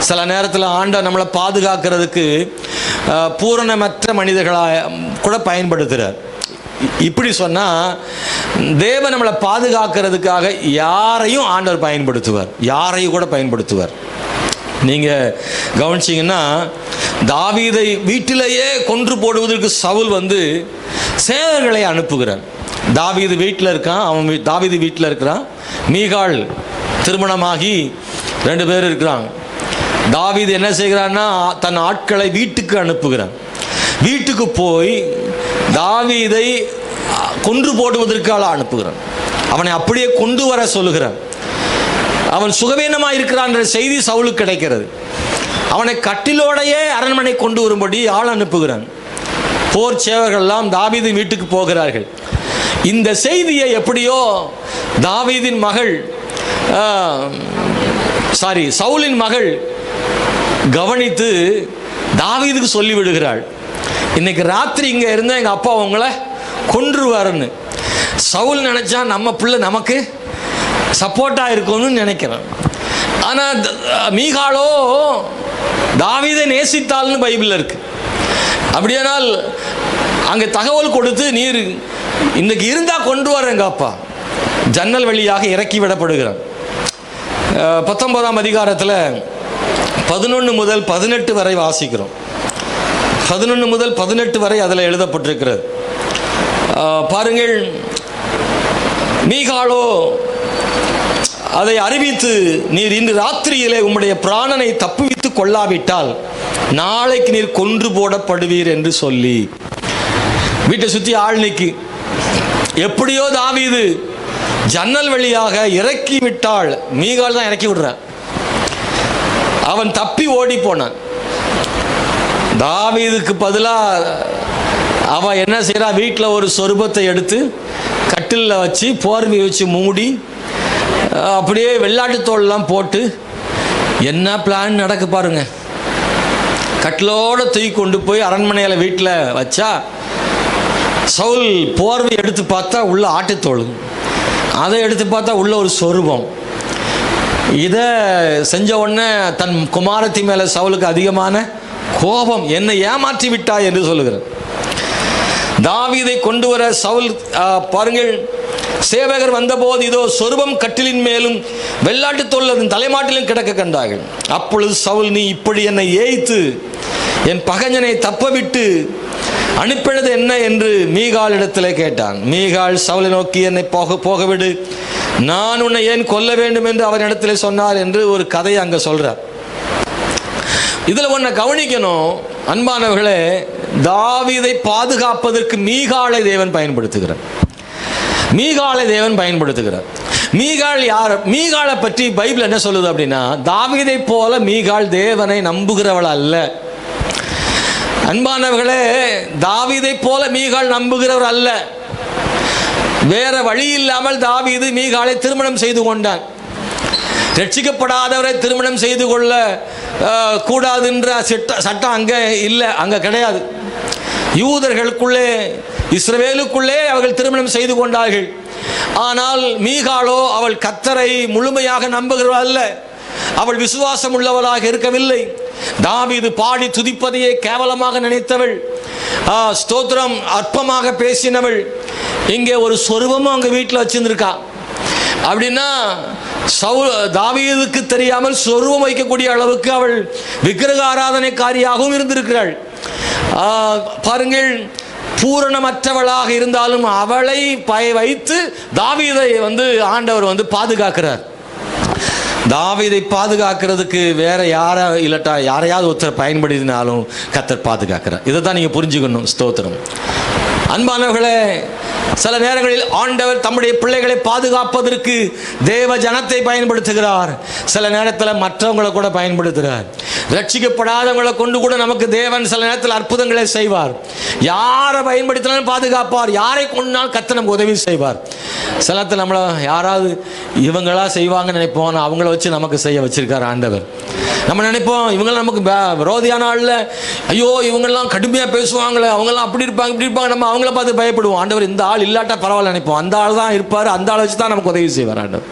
சில நேரத்தில் ஆண்டவர் நம்மளை பாதுகாக்கிறதுக்கு பூரணமற்ற மனிதர்களாக கூட பயன்படுத்துகிறார். இப்படி சொன்னால், தேவன் நம்மளை பாதுகாக்கிறதுக்காக யாரையும் ஆண்டவர் பயன்படுத்துவார், யாரையும் கூட பயன்படுத்துவார். நீங்கள் கவனிச்சிங்கன்னா, தாவீதை வீட்டிலேயே கொன்று போடுவதற்கு சவுல் சேவர்களை அனுப்புகிறான். தாவீது வீட்டில் இருக்கான், தாவீது வீட்டில் இருக்கிறான். மீகாள் திருமணமாகி 2 பேர் இருக்கிறாங்க. தாவீது என்ன செய்கிறான்னா, தன் ஆட்களை வீட்டுக்கு அனுப்புகிறான். வீட்டுக்கு போய் தாவீதை கொன்று போடுவதற்காக அனுப்புகிறான். அவனை அப்படியே கொண்டு வர சொல்லுகிறான். அவன் சுகவீனமாக இருக்கிறான் என்ற செய்தி சவுலுக்கு கிடைக்கிறது. அவனை கட்டிலோடையே அரண்மனை கொண்டு வரும்படி ஆள் அனுப்புகிறான். போர் சேவர்கள்லாம் தாவீதின் வீட்டுக்கு போகிறார்கள். இந்த செய்தியை எப்படியோ தாவீதின் மகள் சவுலின் மகள் கவனித்து தாவீதுக்கு சொல்லி விடுகிறாள், இன்னைக்கு ராத்திரி இங்கே இருந்தால் எங்கள் அப்பா உங்களை கொன்றுவாருன்னு. சவுல் நினச்சா நம்ம பிள்ளை நமக்கு சப்போர்ட்டாக இருக்கும்னு நினைக்கிறேன். ஆனால் மீகாளோ தாவீதை நேசித்தாள்னு பைபிளில் இருக்கு. அப்படியானால் அங்கே தகவல் கொடுத்து, நீர் இன்னைக்கு இருந்தால் கொண்டு வர எங்கள் அப்பா, ஜன்னல் வழியாக இறக்கி விடப்படுகிறான். 19ஆம் அதிகாரத்தில் 11 முதல் 18 வரை வாசிக்கிறோம். 11 முதல் 18 வரை அதில் எழுதப்பட்டிருக்கிறது. பாருங்கள், மீகாளோ அதை அறிவித்து, நீர் இன்று ராத்திரியிலே உம்முடைய பிராணனை தப்புவித்து கொள்ளாவிட்டால் நாளைக்கு நீர் கொன்று போடப்படுவீர் என்று சொல்லி வீட்டை சுற்றி ஆள் நீக்கி, எப்படியோ தாவீது ஜன்னல் வழியாக இறக்கி விட்டாள். மீகாள் தான் இறக்கி விடுறான். அவன் தப்பி ஓடி போனான். தாவீதுக்கு பதிலாக அவள் என்ன செய்கிறா, வீட்டில் ஒரு சொருபத்தை எடுத்து கட்டிலில் வச்சு போர்வை வச்சு மூடி அப்படியே வெள்ளாட்டு தோல்லாம் போட்டு, என்ன பிளான் நடக்கு பாருங்க. கட்டிலோடு தூக்கி கொண்டு போய் அரண்மனையில் வீட்டில் வச்சா, சவுல் போர்வை எடுத்து பார்த்தா உள்ள ஆட்டுத்தோல், அதை எடுத்து பார்த்தா உள்ள ஒரு சொரூபம். இதை செஞ்ச உடனே தன் குமாரத்தி மேலே சவுலுக்கு அதிகமான கோபம், என்னை ஏமாற்றி விட்டாய் என்று சொல்லுகிறார். தாவீதை கொண்டு வர சவுல் பாருங்கள், சேவகர் வந்தபோது இதோ சொருபம் கட்டிலின் மேலும் வெள்ளாட்டு தோல் அதன் தலைமாட்டிலும் கிடக்க கண்டார்கள். அப்பொழுது சவுல், நீ இப்படி என்னை ஏய்த்து என் பகைஞனை தப்பவிட்டு அனுப்பினது என்ன என்று மீகாள் இடத்துல கேட்டான். மீகாள் சவுலை நோக்கி, என்னை போகவிடு, நான் உன்னை ஏன் கொல்ல வேண்டும் என்று அவன் இடத்துல சொன்னார் என்று ஒரு கதையை அங்கே சொல்றார். இதில் ஒன்றை கவனிக்கணும் அன்பானவர்களே, தாவீதை பாதுகாப்பதற்கு மீகாளை தேவன் பயன்படுத்துகிறார். மீகாளை தேவன் பயன்படுத்துகிறார். மீகாள் யார்? மீகாளை பற்றி பைபிள் என்ன சொல்லுது அப்படின்னா, தாவீதை போல மீகாள் தேவனை நம்புகிறவள் அல்ல. அன்பானவர்களே, தாவீதை போல மீகாள் நம்புகிறவர் அல்ல. வேற வழி இல்லாமல் தாவீது மீகாளை திருமணம் செய்து கொண்டான். ரட்சிக்கப்படாதவரை திருமணம் செய்து கொள்ள கூடாதுன்ற சட்டம் அங்கே இல்லை, அங்கே கிடையாது. யூதர்களுக்குள்ளே, இஸ்ரவேலுக்குள்ளே அவர்கள் திருமணம் செய்து கொண்டார்கள். ஆனால் மீகாளோ அவள் கர்த்தரை முழுமையாக நம்புகிறவள் அல்ல. அவள் விசுவாசம் உள்ளவளாக இருக்கவில்லை. தாவீது பாடி துதிப்பதையே கேவலமாக நினைத்தவள், ஸ்தோத்திரம் அற்பமாக பேசினவள். இங்கே ஒரு சொருபமும் அங்கே வீட்டில் வச்சிருந்துருக்கா. அப்படின்னா தாவீதுக்கு தெரியாமல் சொருபம் வைக்கக்கூடிய அளவுக்கு அவள் விக்கிரக ஆராதனைக்காரியாகவும் இருந்திருக்கிறாள். பாருங்கள், பூரணமற்றவளாக இருந்தாலும் அவளை வைத்து தாவீதை ஆண்டவர் பாதுகாக்கிறார். தாவீதை பாதுகாக்கிறதுக்கு வேற யாரையாவது ஒருத்தர் பயன்படுத்தினாலும் கர்த்தர் பாதுகாக்கிறார். இதை தான் நீங்கள் புரிஞ்சுக்கணும். ஸ்தோத்திரம். அன்பானவர்களே, சில நேரங்களில் ஆண்டவர் தம்முடைய பிள்ளைகளை பாதுகாப்பதற்கு தேவ ஜனத்தை பயன்படுத்துகிறார். சில நேரத்தில் மற்றவங்களை கூட பயன்படுத்துகிறார். ரட்சிக்கப்படாதவங்களை கொண்டு கூட நமக்கு தேவன் சில நேரத்தில் அற்புதங்களை செய்வார். யாரை பயன்படுத்தினாலும் பாதுகாப்பார். யாரை கொண்டாலும் கர்த்தர் நமக்கு உதவி செய்வார். சில நேரத்தில் நம்மளை யாராவது இவங்களா செய்வாங்கன்னு நினைப்போம், அவங்கள வச்சு நமக்கு செய்ய வச்சிருக்கார் ஆண்டவர். நம்ம நினைப்போம் இவங்களாம் நமக்கு விரோதியான ஆள்ல, ஐயோ இவங்கெல்லாம் கடுமையாக பேசுவாங்களே, அவங்கெல்லாம் அப்படி இருப்பாங்க இப்படி இருப்பாங்க, நம்ம அவங்கள பார்த்து பயப்படுவோம். ஆண்டவர் இந்த ஆள் இல்லாட்டா பரவாயில்ல நினைப்போம். அந்த ஆள் தான் இருப்பார், அந்த ஆளை வச்சு தான் நமக்கு உதவி செய்வார் ஆண்டவர்.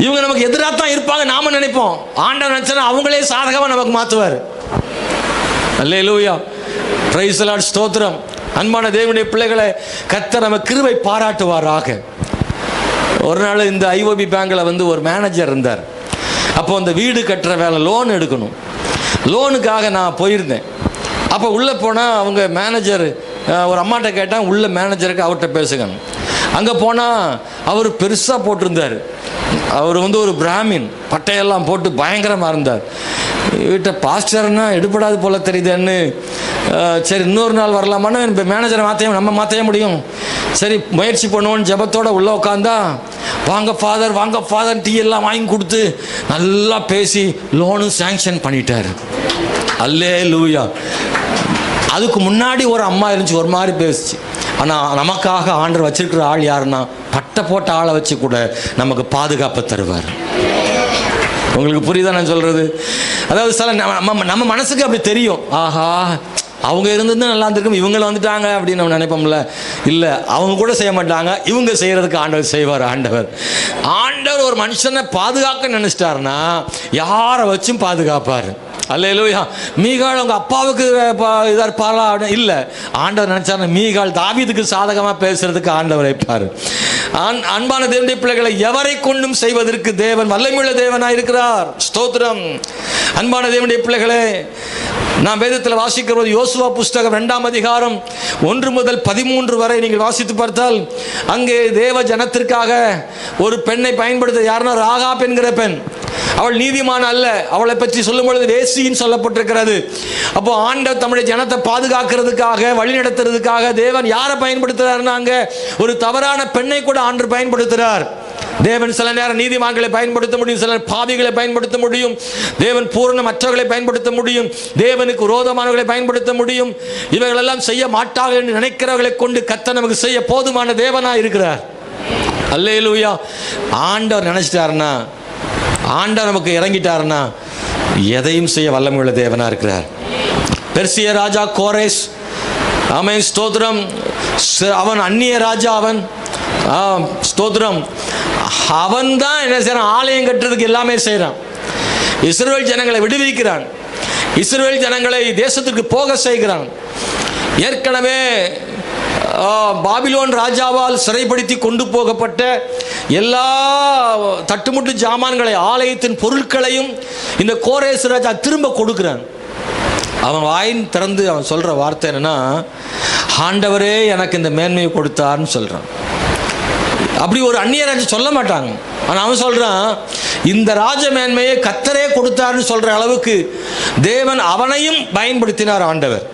இவங்க நமக்கு எதிராக தான் இருப்பாங்க நாம நினைப்போம். ஆண்டவர் நினைச்சா அவங்களே சாதகமாக நமக்கு மாற்றுவார். அல்லேலூயா, பிரைஸ் தி லார்ட், ஸ்தோத்திரம். அன்பான தேவனுடைய பிள்ளைகளை, கர்த்தர் நம்ம கிருபை பாராட்டுவாராக. ஒரு நாள் இந்த ஐஓபி பேங்கில் ஒரு மேனேஜர் இருந்தார். அப்போ அந்த வீடு கட்டுற வேலை, லோன் எடுக்கணும். லோனுக்காக நான் போயிருந்தேன். அப்போ உள்ளே போனால் அவங்க மேனேஜர் ஒரு அம்மாட்ட கேட்டால் உள்ள மேனேஜருக்கு அவர்கிட்ட பேசுகணும். அங்கே போனால் அவர் பெருசாக போட்டிருந்தார். அவர் ஒரு பிராமின், பட்டையெல்லாம் போட்டு பயங்கரமாக இருந்தார். வீட்டை பாஸ்டர்னா எடுப்படாது போல தெரியுதுன்னு, சரி இன்னொரு நாள் வரலாமான்னு இப்போ மேனேஜரை நம்ம மாற்றவே முடியும். சரி முயற்சி பண்ணுவோன்னு ஜபத்தோடு உள்ளே உட்காந்தா, வாங்க ஃபாதர் டீ எல்லாம் வாங்கி கொடுத்து நல்லா பேசி லோனு சேங்ஷன் பண்ணிட்டார். அல்லேலூயா. அதுக்கு முன்னாடி ஒரு அம்மா இருந்துச்சு, ஒரு மாதிரி பேசிச்சு. ஆனால் நமக்காக ஆண்டவர் வச்சிருக்கிற ஆள் யாருன்னா, பட்டை போட்ட ஆளை வச்சு கூட நமக்கு பாதுகாப்பு தருவார். உங்களுக்கு புரியுதா நான் சொல்கிறது? அதாவது சில நம்ம மனசுக்கு அப்படி தெரியும், ஆஹா அவங்க இருந்தது நல்லா இருந்திருக்கும், இவங்கள வந்துட்டாங்க அப்படின்னு நம்ம நினைப்போம்ல. இல்லை, அவங்க கூட செய்ய மாட்டாங்க, இவங்க செய்கிறதுக்கு ஆண்டவர் செய்வார். ஆண்டவர் ஒரு மனுஷனை பாதுகாக்க நினைச்சிட்டாருன்னா யாரை வச்சும் பாதுகாப்பார். அல்லேலூயா. மீகாள் அவங்க அப்பாவுக்கு இதாக இருப்பாரா? இல்லை, ஆண்டவர் நினைச்சாரு மீகாள் தாவீதுக்கு சாதகமாக பேசுறதுக்கு ஆண்டவர் வைப்பார். அன்பான தேவனுடைய பிள்ளைகளை, எவரை கொண்டும் செய்வதற்கு தேவன் வல்லமையுள்ள தேவனாக இருக்கிறார். ஸ்தோத்திரம். அன்பான தேவனுடைய பிள்ளைகளே, நாம் வேதத்தில் வாசிக்கிறபோது யோசுவா புஸ்தகம் 2ஆம் அதிகாரம் 1 முதல் 13 வரை நீங்கள் வாசித்து பார்த்தால், அங்கே தேவ ஜனத்திற்காக ஒரு பெண்ணை பயன்படுத்த, யாருன்னா ராகாப் என்கிற பெண். அவள் நீதிமான அல்ல. அவளை பற்றி சொல்லும் பொழுது வேசின்னு சொல்லப்பட்டிருக்கிறது. அப்போ ஆண்டவர் தம்முடைய ஜனத்தை பாதுகாக்கிறதுக்காக, வழி நடத்துறதுக்காக தேவன் யாரை பயன்படுத்துறாருன்னா, அங்கே ஒரு தவறான பெண்ணை கூட ஆண்டவர் பயன்படுத்துகிறார். தேவன் சில நேரம் நீதிமான்களை பயன்படுத்த முடியும், சிலர் பாவிகளை பயன்படுத்த முடியும், தேவன் பூரணமற்றவர்களை பயன்படுத்த முடியும், தேவனுக்கு விரோதமானவர்களை பயன்படுத்த முடியும். இவைகளெல்லாம் செய்ய மாட்டார்கள் என்று நினைக்கிறவர்களை கொண்டு கர்த்தர் நமக்கு செய்ய போதுமான தேவனாக இருக்கிறார். அல்லேலூயா. ஆண்டவர் நினைச்சிட்டாருன்னா, ஆண்டவர் நமக்கு இறங்கிட்டாருன்னா எதையும் செய்ய வல்லமையுள்ள தேவனாக இருக்கிறார். பெர்சிய ராஜா கோரேஸ், ஆமென், ஸ்தோத்திரம். அவன் அந்நிய ராஜா, அவன் ஸ்தோத்திரம். அவன் தான் என்ன செய்யறான்? ஆலயம் கட்டுறதுக்கு எல்லாமே செய்கிறான். இஸ்ரவேல் ஜனங்களை விடுவிக்கிறான், இஸ்ரவேல் ஜனங்களை தேசத்துக்கு போக செய்கிறான். ஏற்கனவே பாபிலோன் ராஜாவால் சிறைப்படுத்தி கொண்டு போகப்பட்ட எல்லா தட்டுமுட்டு ஜாமான்களை, ஆலயத்தின் பொருட்களையும் இந்த கோரேஸ் ராஜா திரும்ப கொடுக்கிறான். அவன் வாயின் திறந்து அவன் சொல்ற வார்த்தை என்னன்னா, ஆண்டவரே எனக்கு இந்த மேன்மையை கொடுத்தார்னு சொல்றான். அப்படி ஒரு அந்நிய ராஜா சொல்ல மாட்டாங்க. ஆனால் அவன் சொல்றான், இந்த ராஜ மேன்மையை கர்த்தரே கொடுத்தார்னு சொல்ற அளவுக்கு தேவன் அவனையும் பயன்படுத்தினார். ஆண்டவர்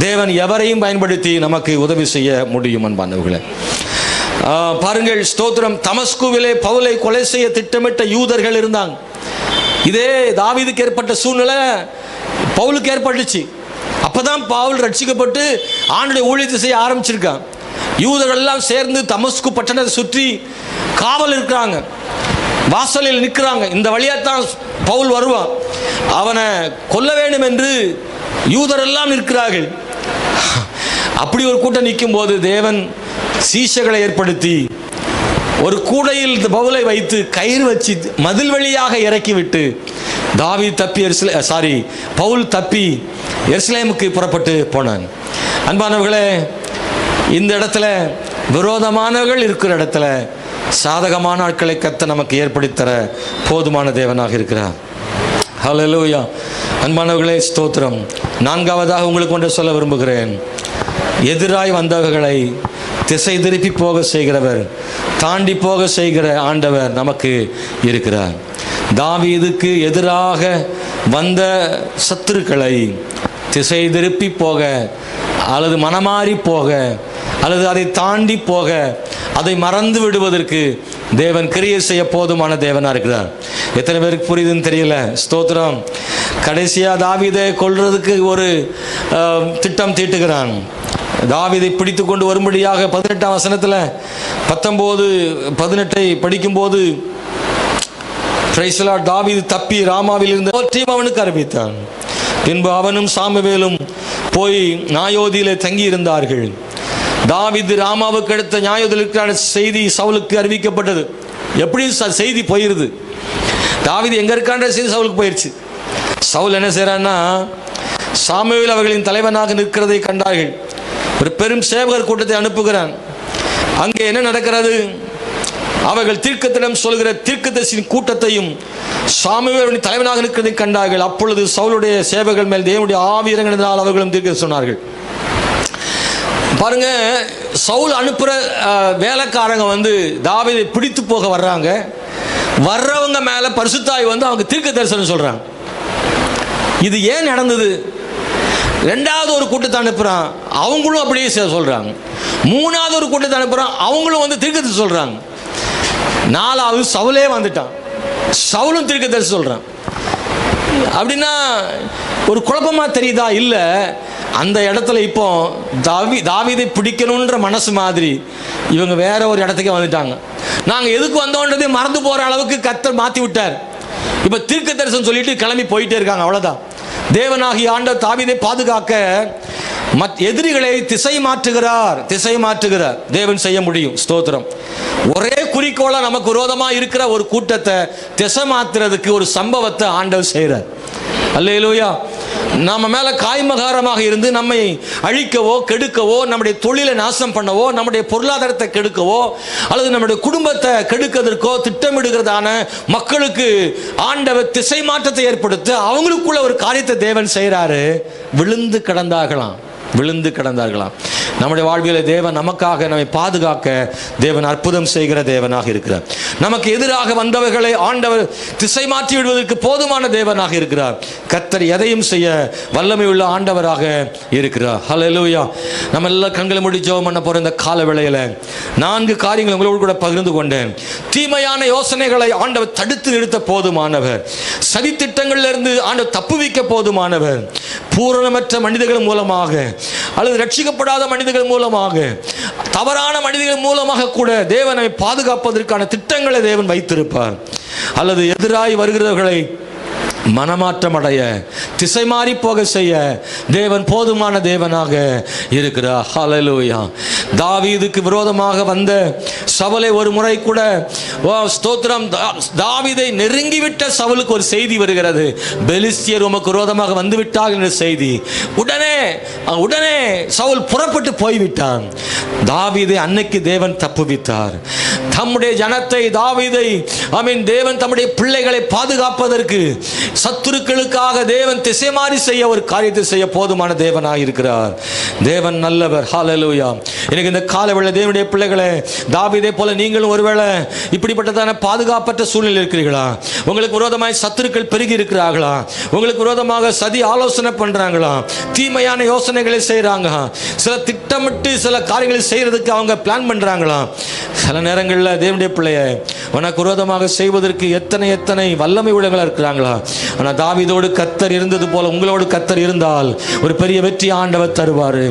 தேவன் எவரையும் பயன்படுத்தி நமக்கு உதவி செய்ய முடியும். அன்பானவர்களே, பாருங்கள், ஸ்தோத்திரம். தமஸ்குவிலே பவுலை கொலை செய்ய திட்டமிட்ட யூதர்கள் இருந்தாங்க. இதே தாவீதுக்கு ஏற்பட்ட சூழ்நிலை பவுலுக்கு ஏற்பட்டுச்சு. அப்பதான் பவுல் ரட்சிக்கப்பட்டு ஆண்டுடைய ஊழியத்தை செய்ய ஆரம்பிச்சிருக்கான். யூதர்கள் எல்லாம் சேர்ந்து தமஸ்கு பட்டணத்தை சுற்றி காவல் இருக்கிறாங்க, வாசலில் நிற்கிறாங்க. இந்த வழியாத்தான் பவுல் வருவான், அவனை கொல்ல வேண்டும் என்று யூதரெல்லாம் நிற்கிறார்கள். அப்படி ஒரு கூட்டம் நிற்கும் போது தேவன் சீஷர்களை ஏற்படுத்தி ஒரு கூடையில் பவுலை வைத்து கயிறு வச்சு மதில் வழியாக இறக்கிவிட்டு பவுல் தப்பி எருசலேமுக்கு புறப்பட்டு போனான். அன்பானவர்களே, இந்த இடத்துல விரோதமானவர்கள் இருக்கிற இடத்துல சாதகமான ஆட்களை கர்த்தர் நமக்கு ஏற்படுத்தர போதுமான தேவனாக இருக்கிறார். ஹல்லேலூயா. அன்பானவர்களே, ஸ்தோத்திரம். நான்காவதாக உங்களுக்கு ஒன்று சொல்ல விரும்புகிறேன். எதிராய் வந்தவர்களை திசை திருப்பி போக செய்கிறவர், தாண்டி போக செய்கிற ஆண்டவர் நமக்கு இருக்கிறார். தாவீதுக்கு எதிராக வந்த சத்துருக்களை திசை திருப்பி போக, அல்லது மனமாறி போக, அல்லது அதை தாண்டி போக, அதை மறந்து விடுவதற்கு தேவன் கிரியை செய்ய போதுமான தேவனாக இருக்கிறார். எத்தனை பேருக்கு புரியுதுன்னு தெரியல. ஸ்தோத்திரம். கடைசியாக தாவீதை கொல்றதுக்கு ஒரு திட்டம் தீட்டுகிறான். தாவீதை பிடித்து கொண்டு வரும்படியாக 18ஆம் வசனத்தில் 19-18 படிக்கும்போது, தாவீது தப்பி ராமாவில் இருந்த அவனுக்கு அறிவித்தான். பின்பு அவனும் சாமுவேலும் போய் நாயோதியிலே தங்கி இருந்தார்கள். தாவீது ராமாவுக்கு அடுத்த நாயோதில் இருக்கிற செய்தி சவுலுக்கு அறிவிக்கப்பட்டது. எப்படி செய்தி போயிருது? தாவீது எங்க இருக்கான்ற செய்தி சவுலுக்கு போயிருச்சு. சவுல் என்ன செய்யறான்னா, சாமுவேல் அவர்களின் தலைவனாக நிற்கிறதை கண்டார்கள். ஒரு பெரும் சேவகர் கூட்டத்தை அனுப்புகிறான். அங்கே என்ன நடக்கிறது? அவர்கள் தீர்க்கத்திடம் சொல்கிற தீர்க்கதரிசியின் கூட்டத்தையும் சாமுவேலின் தலைவனாக நிற்கிறதை கண்டார்கள். அப்பொழுது சவுலுடைய சேவகர்கள் மேல் தேவனுடைய ஆவி இறங்கினதால் அவர்களும் தீர்க்க சொன்னார்கள். பாருங்க, சவுல் அனுப்புற வேலைக்காரங்க தாவீதை பிடித்து போக வர்றாங்க. வர்றவங்க மேல பரிசுத்தாய் அவங்க தீர்க்க தரிசனம் சொல்றாங்க. இது ஏன் நடந்தது? ரெண்டாவது ஒரு கூட்டத்தை அனுப்புறான், அவங்களும் அப்படியே சொல்றாங்க. மூணாவது ஒரு கூட்டத்தை அனுப்புறான், அவங்களும் தீர்க்கத்தை சொல்றாங்க. நாலாவது சவுலே வந்துட்டான், சவுலும் தீர்க்கத்தை சொல்றான். அப்படின்னா ஒரு குழப்பமா தெரியுதா? இல்ல, அந்த இடத்துல இப்போ தாவீதை பிடிக்கணுன்ற மனசு மாதிரி இவங்க வேற ஒரு இடத்துக்கு வந்துட்டாங்க. நாங்க எதுக்கு வந்தோன்றதே மறந்து போற அளவுக்கு கர்த்தர் மாத்தி விட்டார். இப்ப தீர்க்க தரிசனம் சொல்லிட்டு கிளம்பி போயிட்டே இருக்காங்க. அவ்வளவுதான். தேவனாகிய ஆண்டவர் தாவீதை பாதுகாக்க எதிரிகளை திசை மாற்றுகிறார். தேவன் செய்ய முடியும். ஸ்தோத்திரம். ஒரே குறிக்கோளா நமக்கு விரோதமா இருக்கிற ஒரு கூட்டத்தை திசை மாத்துறதுக்கு ஒரு சம்பவத்தை ஆண்டவர் செய்கிறார். அல்லேலூயா. நம்ம மேல காய்மகாரமாக இருந்து நம்மை அழிக்கவோ கெடுக்கவோ, நம்முடைய தொழிலை நாசம் பண்ணவோ, நம்முடைய பொருளாதாரத்தை கெடுக்கவோ, அல்லது நம்முடைய குடும்பத்தை கெடுக்கிறதற்கோ திட்டமிடுகிறதான மக்களுக்கு ஆண்டவர் திசை மாற்றத்தை ஏற்படுத்த அவங்களுக்குள்ள ஒரு காரியத்தை தேவன் செய்கிறாரு. விழுந்து கிடந்தாகலாம். விழுந்து கிடந்தார்களாம். நம்முடைய வாழ்வியலை தேவன் நமக்காக நம்மை பாதுகாக்க தேவன் அற்புதம் செய்கிற தேவனாக இருக்கிறார். நமக்கு எதிராக வந்தவர்களை ஆண்டவர் திசை மாற்றி விடுவதற்கு போதுமான தேவனாக இருக்கிறார். கர்த்தர் எதையும் செய்ய வல்லமை உள்ள ஆண்டவராக இருக்கிறார். ஹல்லேலூயா. நம்ம எல்லாம் கண்களை மூடி ஜெபம் பண்ண போற இந்த கால வேளையில 4 காரியங்கள் உங்களோடு கூட பகிர்ந்து கொண்டேன். தீமையான யோசனைகளை ஆண்டவர் தடுத்து நிறுத்த போதுமானவர். சதி திட்டங்களிலிருந்து ஆண்டவர் தப்புவிக்க போதுமானவர். பூரணமற்ற மனிதர்கள் மூலமாக அல்லது ரட்சிக்கப்படாத மனிதர்கள் மூலமாக தவறான மனிதர்கள் மூலமாக கூட தேவனை பாதுகாப்பதற்கான திட்டங்களை தேவன் வைத்திருப்பார். அல்லது எதிராய் வருகிறவர்களை மனமாற்றம் அடைய திசை மாறி போக செய்ய தேவன் போதுமான தேவனாக இருக்கிறார். ஹல்லேலூயா. தாவீதுக்கு விரோதமாக வந்த சவுலை ஒரு முறை கூட ஸ்தோத்திரம், தாவீதை நெருங்கிவிட்ட சவுலுக்கு ஒரு செய்தி வருகிறது. பெலிஸ்தியர் உமக்கு விரோதமாக வந்துவிட்டார் என்ற செய்தி. உடனே சவுல் புறப்பட்டு போய்விட்டான். தாவீதை அன்னைக்கு தேவன் தப்புவித்தார். தம்முடைய ஜனத்தை தாவீதை தேவன் தம்முடைய பிள்ளைகளை பாதுகாப்பதற்கு சத்துருக்களுக்காக தேவன் திசை மாறி செய்ய ஒரு காரியத்தை செய்ய போதுமான தேவனாக இருக்கிறார். தேவன் நல்லவர். ஹல்லேலூயா. எனக்கு இந்த காலவேளை தேவனுடைய பிள்ளைகளே, தாவீதை போல நீங்களும் ஒருவேளை இப்படிப்பட்டதான பாதுகாப்பற்ற சூழ்நிலை இருக்கிறீர்களா? உங்களுக்கு விரோதமாக சத்துருக்கள் பெருகி இருக்கிறார்களா? உங்களுக்கு விரோதமாக சதி ஆலோசனை பண்றாங்களா? தீமையான யோசனைகளை செய்யறாங்க. சில திட்டமிட்டு சில காரியங்களை செய்யறதுக்கு அவங்க பிளான் பண்றாங்களா? சில நேரங்களில் தேவனுடைய பிள்ளைய உனக்கு விரோதமாக செய்வதற்கு எத்தனை வல்லமை உள்ளவர்களா இருக்கிறாங்களா? ஆனால் தாவீதோடு கர்த்தர் இருந்தது போல உங்களோடு கர்த்தர் இருந்தால் ஒரு பெரிய வெற்றி ஆண்டவர் தருவார்.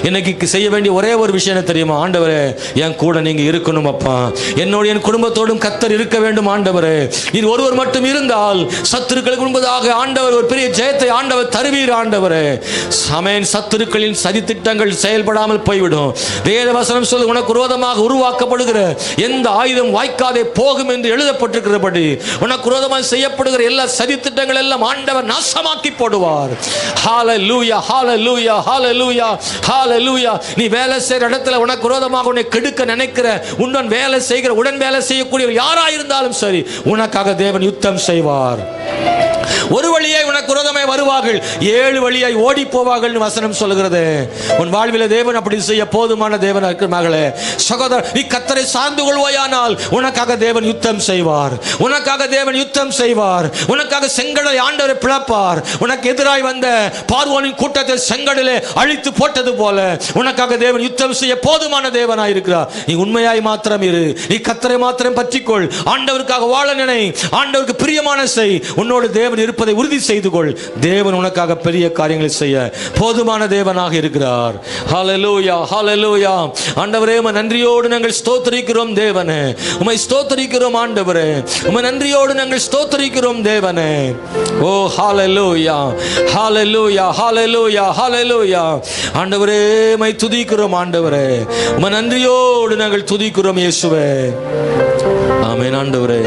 இன்னைக்கு செய்ய வேண்டிய ஒரே ஒரு விஷயம் தெரியுமா? ஆண்டவரே, என் கூட நீங்க இருக்கணும் அப்பா. என்னோட என் குடும்பத்தோடும் கர்த்தர் இருக்க வேண்டும் ஆண்டவரே. இது ஒருவர் மட்டும் இருந்தால் சத்துருக்களுக்கு முன்பதாக ஆண்டவர் ஒரு பெரிய ஜெயத்தை ஆண்டவர் தருவீர் ஆண்டவரே. சமேன் சத்துருக்களின் சதி திட்டங்கள் செயல்படாமல் போய்விடும். வேத வசனம் சொல்லு, உனக்கு விரோதமாக உருவாக்கப்படுகிற எந்த ஆயுதம் வாய்க்காதே போகும் என்று எழுதப்பட்டிருக்கிறபடி உனக்கு விரோதமாக செய்யப்படுகிற எல்லா சதி திட்டங்கள் எல்லாம் ஆண்டவர் நாசமாக்கி போடுவார். ஹல்லேலூயா, ஹல்லேலூயா, ஹல்லேலூயா, ஹல்லேலூயா. நீ வேலை செய்கிற இடத்துல உனக்கு விரோதமாக உன்னை கெடுக்க நினைக்கிற உடன் வேலை செய்கிற உடன் வேலை செய்யக்கூடிய யாரா இருந்தாலும் சரி, உனக்காக தேவன் யுத்தம் செய்வார். ஒரு வழியாய் உனக்கு விரோதமாய் வருவார்கள், 7 வழியாய் ஓடி போவார்கள் வசனம் சொல்கிறது. உன் வாழ்வில் தேவன் அப்படி செய்ய போதுமான தேவன் இருக்கிற மகளே, சகோதரர், நீ கர்த்தரை சார்ந்து கொள்வாயானால் உனக்காக தேவன் யுத்தம் செய்வார். உனக்காக தேவன் யுத்தம் செய்வார். உனக்காக செங்கடலை ஆண்டவரை பிளப்பார். உனக்கு எதிராய் வந்த பார்வோனின் கூட்டத்தை செங்கடலை அழித்து போட்டது போல உனக்காக தேவன் யுத்தம் செய்ய போதுமான தேவனாய் இருக்கிறார். நீ உண்மையாய் மாத்திரம் இரு. நீ கர்த்தரை மாத்திரம் பற்றிக்கொள். ஆண்டவருக்காக வாழ நினை. ஆண்டவருக்கு பிரியமான செய். உன்னோடு தேவன் இருப்பதை உறுதி செய்து கொள். தேவன் உனக்காக பெரிய காரியங்களை செய்ய போதுமான தேவனாக இருக்கிறார். ஹல்லேலூயா, ஹல்லேலூயா. ஆண்டவரே, உம்மை நன்றியோடு நாங்கள் ஸ்தோத்திரிக்கிறோம் தேவனே. உம்மை ஸ்தோத்திரிக்கிறோம் ஆண்டவரே. உம்மை நன்றியோடு நாங்கள் ஸ்தோத்திரிக்கிறோம் தேவனே. ஓ ஹல்லேலூயா, ஹல்லேலூயா, ஹல்லேலூயா, ஹல்லேலூயா. ஆண்டவரே, உம்மை துதிக்கிறோம் ஆண்டவரே. உம்மை நன்றியோடு நாங்கள் துதிக்கிறோம் இயேசுவே. ஆமென் ஆண்டவரே.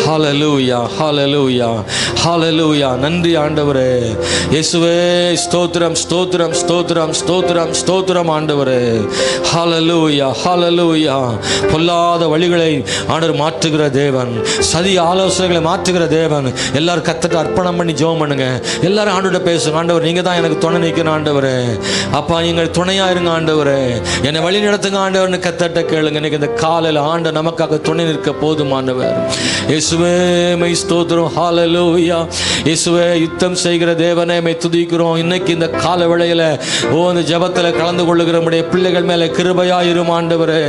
ஹல்லேலூயா, ஹல்லேலூயா, ஹல்லேலூயா. நன்றி ஆண்டவரே. இயேசுவே, ஸ்தோத்திரம், ஸ்தோத்திரம், ஸ்தோத்திரம், ஸ்தோத்திரம், ஸ்தோத்திரம் ஆண்டவரே. ஹல்லேலூயா, ஹல்லேலூயா. பொல்லாத வழிகளை ஆண்டவர் மாற்றுகிற தேவன், சதி ஆலோசனைகளை மாற்றுகிற தேவன். எல்லாரும் கர்த்தருக்கு அர்ப்பணம் பண்ணி ஜெபம் பண்ணுங்க. எல்லாரும் ஆண்டவர்கிட்ட பேசுங்க. ஆண்டவர், நீங்க தான் எனக்கு துணை நிற்கணும் ஆண்டவரே. அப்பா, நீங்கள் துணையா இருங்க ஆண்டவரே. என்னை வழி நடத்துங்க ஆண்டவர்னு கர்த்தர்கிட்ட கேளுங்க. இன்னைக்கு இந்த காலையில் ஆண்டவர் நமக்காக துணை நிற்க போதுமானவர். இயேசுவே, மை ஸ்தோத்திரம். ஹல்லேலூயா. இயேசுவே, யுத்தம் செய்கிற தேவனே, மை துதிக்கிறோம். இன்னைக்கு இந்த கால வேளையில இந்த ஜெபத்தில் கலந்து கொள்ளுகிற நம்முடைய பிள்ளைகள் மேலே கிருபையாயிரும் ஆண்டவரே.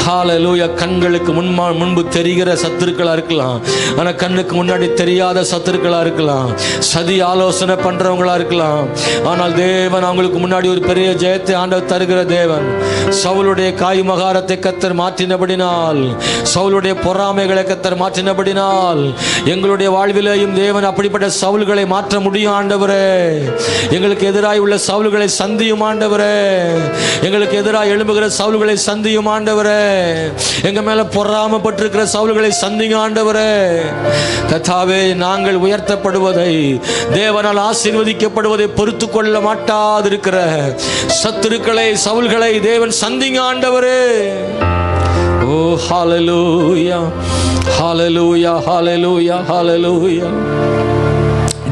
ஹல்லேலூயா. கண்களுக்கு முன்பு தெரிகிற சத்துருக்களா இருக்கலாம், ஆனா கண்ணுக்கு முன்னாடி தெரியாத சத்துருக்களா இருக்கலாம், சதி ஆலோசனை பண்றவங்களா இருக்கலாம். ஆனால் தேவன் அவங்களுக்கு முன்னாடி ஒரு பெரிய ஜெயத்தை ஆண்டவர் தருகிற தேவன். சவுலுடைய காய் மகாரத்தை கர்த்தர் மாற்றினபடினால், சவுலுடைய பொறாமைகளை கர்த்தர் மாற்றினபடினால், எங்களுடைய வாழ்விலேயும் தேவன் அப்படிப்பட்ட சவுல்களை மாற்ற முடியும் ஆண்டவரே. எங்களுக்கு எதிராய் உள்ள சவுல்களை சந்தியும் ஆண்டவரே. எங்களுக்கு எதிராக எழும்புகிற சவுல்களை சந்தியும் ஆண்டவரே. எங்க மேல பொறாமைப்பட்டிருக்கிற சவுல்களை சந்தியும் ஆண்டவரே. கர்த்தாவே, நாங்கள் உயர்த்தப்படுவதை, தேவனால் ஆசீர்வதிக்கப்படுவதை பொறுத்து கொள்ள மாட்டாதிருக்கிற சத்துருக்களை, சவுல்களை தேவன் சந்திங்க ஆண்டவரே. ஓ ஹல்லேலூயா, ஹல்லேலூயா, ஹல்லேலூயா, ஹல்லேலூயா.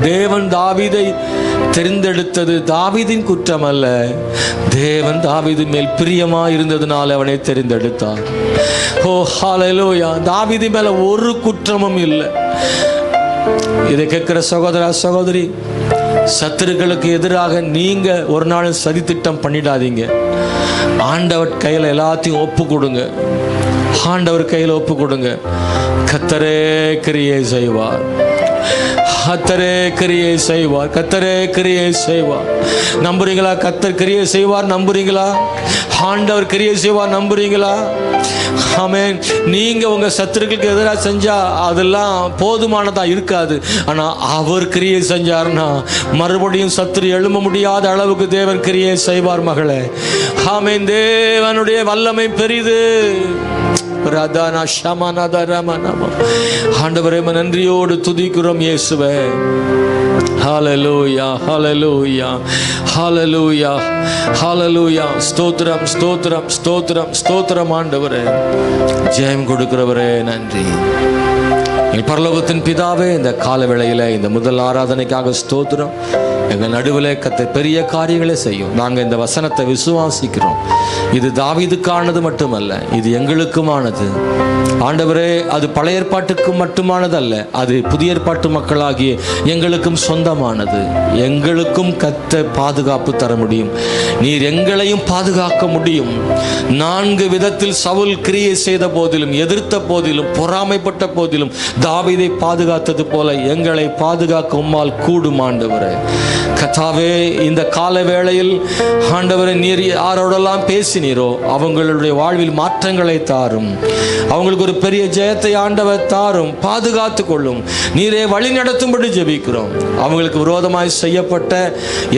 தேவன் தாவீதை தெரிந்தெடுத்தது தாவீதின் குற்றம் அல்ல. தேவன் தாவீது மேல் பிரியமா இருந்ததுனால அவனை தெரிந்தெடுத்தார். ஓ ஹல்லேலூயா. தாவீது மேல ஒரு குற்றமும் இல்லை. இதை கேட்கிற சகோதரா சகோதரி, சத்துருக்களுக்கு எதிராக நீங்க ஒரு நாள் சதி திட்டம் பண்ணிடாதீங்க. ஆண்டவர் கையில் எல்லாத்தையும் ஒப்பு கொடுங்க. ஆண்டவர் கையில் ஒப்பு கொடுங்க. கர்த்தரே கிரியை செய்வார். கர்த்தரே கிரியை செய்வார். கர்த்தரே கிரியை செய்வார். நம்புறீங்களா? கர்த்தர் கிரியை செய்வார் நம்புறீங்களா? ஆண்டவர் கிரியை செய்வார் நம்புறீங்களா? ஆமென். நீங்க உங்க சத்துருக்களுக்கு எதிராக செஞ்சா அதெல்லாம் போதுமானதா இருக்காது. ஆனா அவர் கிரியை செஞ்சார்னா மறுபடியும் சத்துரு எழும்ப முடியாத அளவுக்கு தேவன் கிரியை செய்வார் மகளே. ஆமென். தேவனுடைய வல்லமை பெரிது. ஆண்டவரே நன்றியோடு துதிக்கிறோம் இயேசுவே. ஹல்லேலூயா, ஹல்லேலூயா, ஹல்லேலூயா, ஹல்லேலூயா. ஸ்தோத்திரம், ஸ்தோத்திரம், ஸ்தோத்திரம், ஸ்தோத்திரம். ஆண்டவரே ஜெயம் கொடுக்கிறவரே நன்றி. பரலோகத்தின் பிதாவே, இந்த கால வேளையில இந்த முதல் ஆராதனைக்காக ஸ்தோத்திரம். எங்கள் நடுவில் கர்த்தர் பெரிய காரியங்களை செய்யும். நாங்கள் இந்த வசனத்தை விசுவாசிக்கிறோம். இது தாவீதுக்கானது மட்டுமல்ல, இது எங்களுக்குமானது. ஆண்டவரே, அது பழைய ஏற்பாட்டுக்கு மட்டுமானதல்ல, அது புதிய ஏற்பாட்டு மக்களாகிய எங்களுக்கும் சொந்தமானது. எங்களுக்கும் கர்த்தர் பாதுகாப்பு தர முடியும். நீர் எங்களையும் பாதுகாக்க முடியும். 4 விதத்தில் சவுல் கிரியை செய்த போதிலும், எதிர்த்த போதிலும், பொறாமைப்பட்ட போதிலும் தாவீதை பாதுகாத்தது போல எங்களை பாதுகாக்க உம்மால் கூடும். ஆண்டவரே கர்த்தாவே, இந்த கால வேளையில் ஆண்டவரே நீர் யாரோடெல்லாம் பேசினீரோ அவங்களுடைய வாழ்வில் மாற்றங்களை தாரும். அவங்களுக்கு ஒரு பெரிய ஜெயத்தை ஆண்டவர் தாரும். பாதுகாத்து கொள்ளும். நீரே வழி நடத்தும்படி ஜெபிக்கிறோம். அவங்களுக்கு விரோதமாய் செய்யப்பட்ட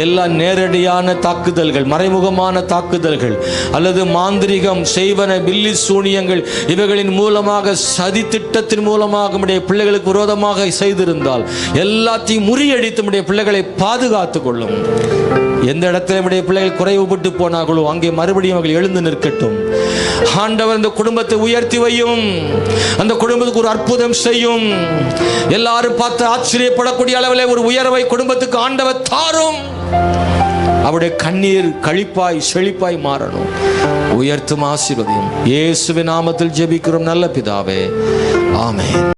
எல்லா நேரடியான தாக்குதல்கள், மறைமுகமான தாக்குதல்கள் அல்லது மாந்திரிகம், செய்வன, பில்லி சூனியங்கள் இவைகளின் மூலமாக, சதி திட்டத்தின் மூலமாக நம்முடைய பிள்ளைகளுக்கு விரோதமாக செய்திருந்தால் எல்லாத்தையும் முறியடித்து நம்முடைய பிள்ளைகளை பாதுகாத்துக் கொள்ளும். எந்த இடத்துல நம்முடைய பிள்ளைகள் குறைவுபட்டு போனார்களோ அங்கே மறுபடியும் அவர்கள் எழுந்து நிற்கட்டும். ஆண்டவர் அந்த குடும்பத்தை உயர்த்தி வையும். அந்த குடும்பத்துக்கு ஒரு அற்புதம் செய்யும். எல்லாரும் பார்த்து ஆச்சரியப்படக்கூடிய அளவில் ஒரு உயர்வை குடும்பத்துக்கு ஆண்டவர் தாரும். அவருடைய கண்ணீர் களிப்பாய் செழிப்பாய் மாறணும். உயர்த்தும் ஆசீர்வதியும். இயேசுவின் நாமத்தில் ஜெபிக்கிறோம் நல்ல பிதாவே. ஆமென்.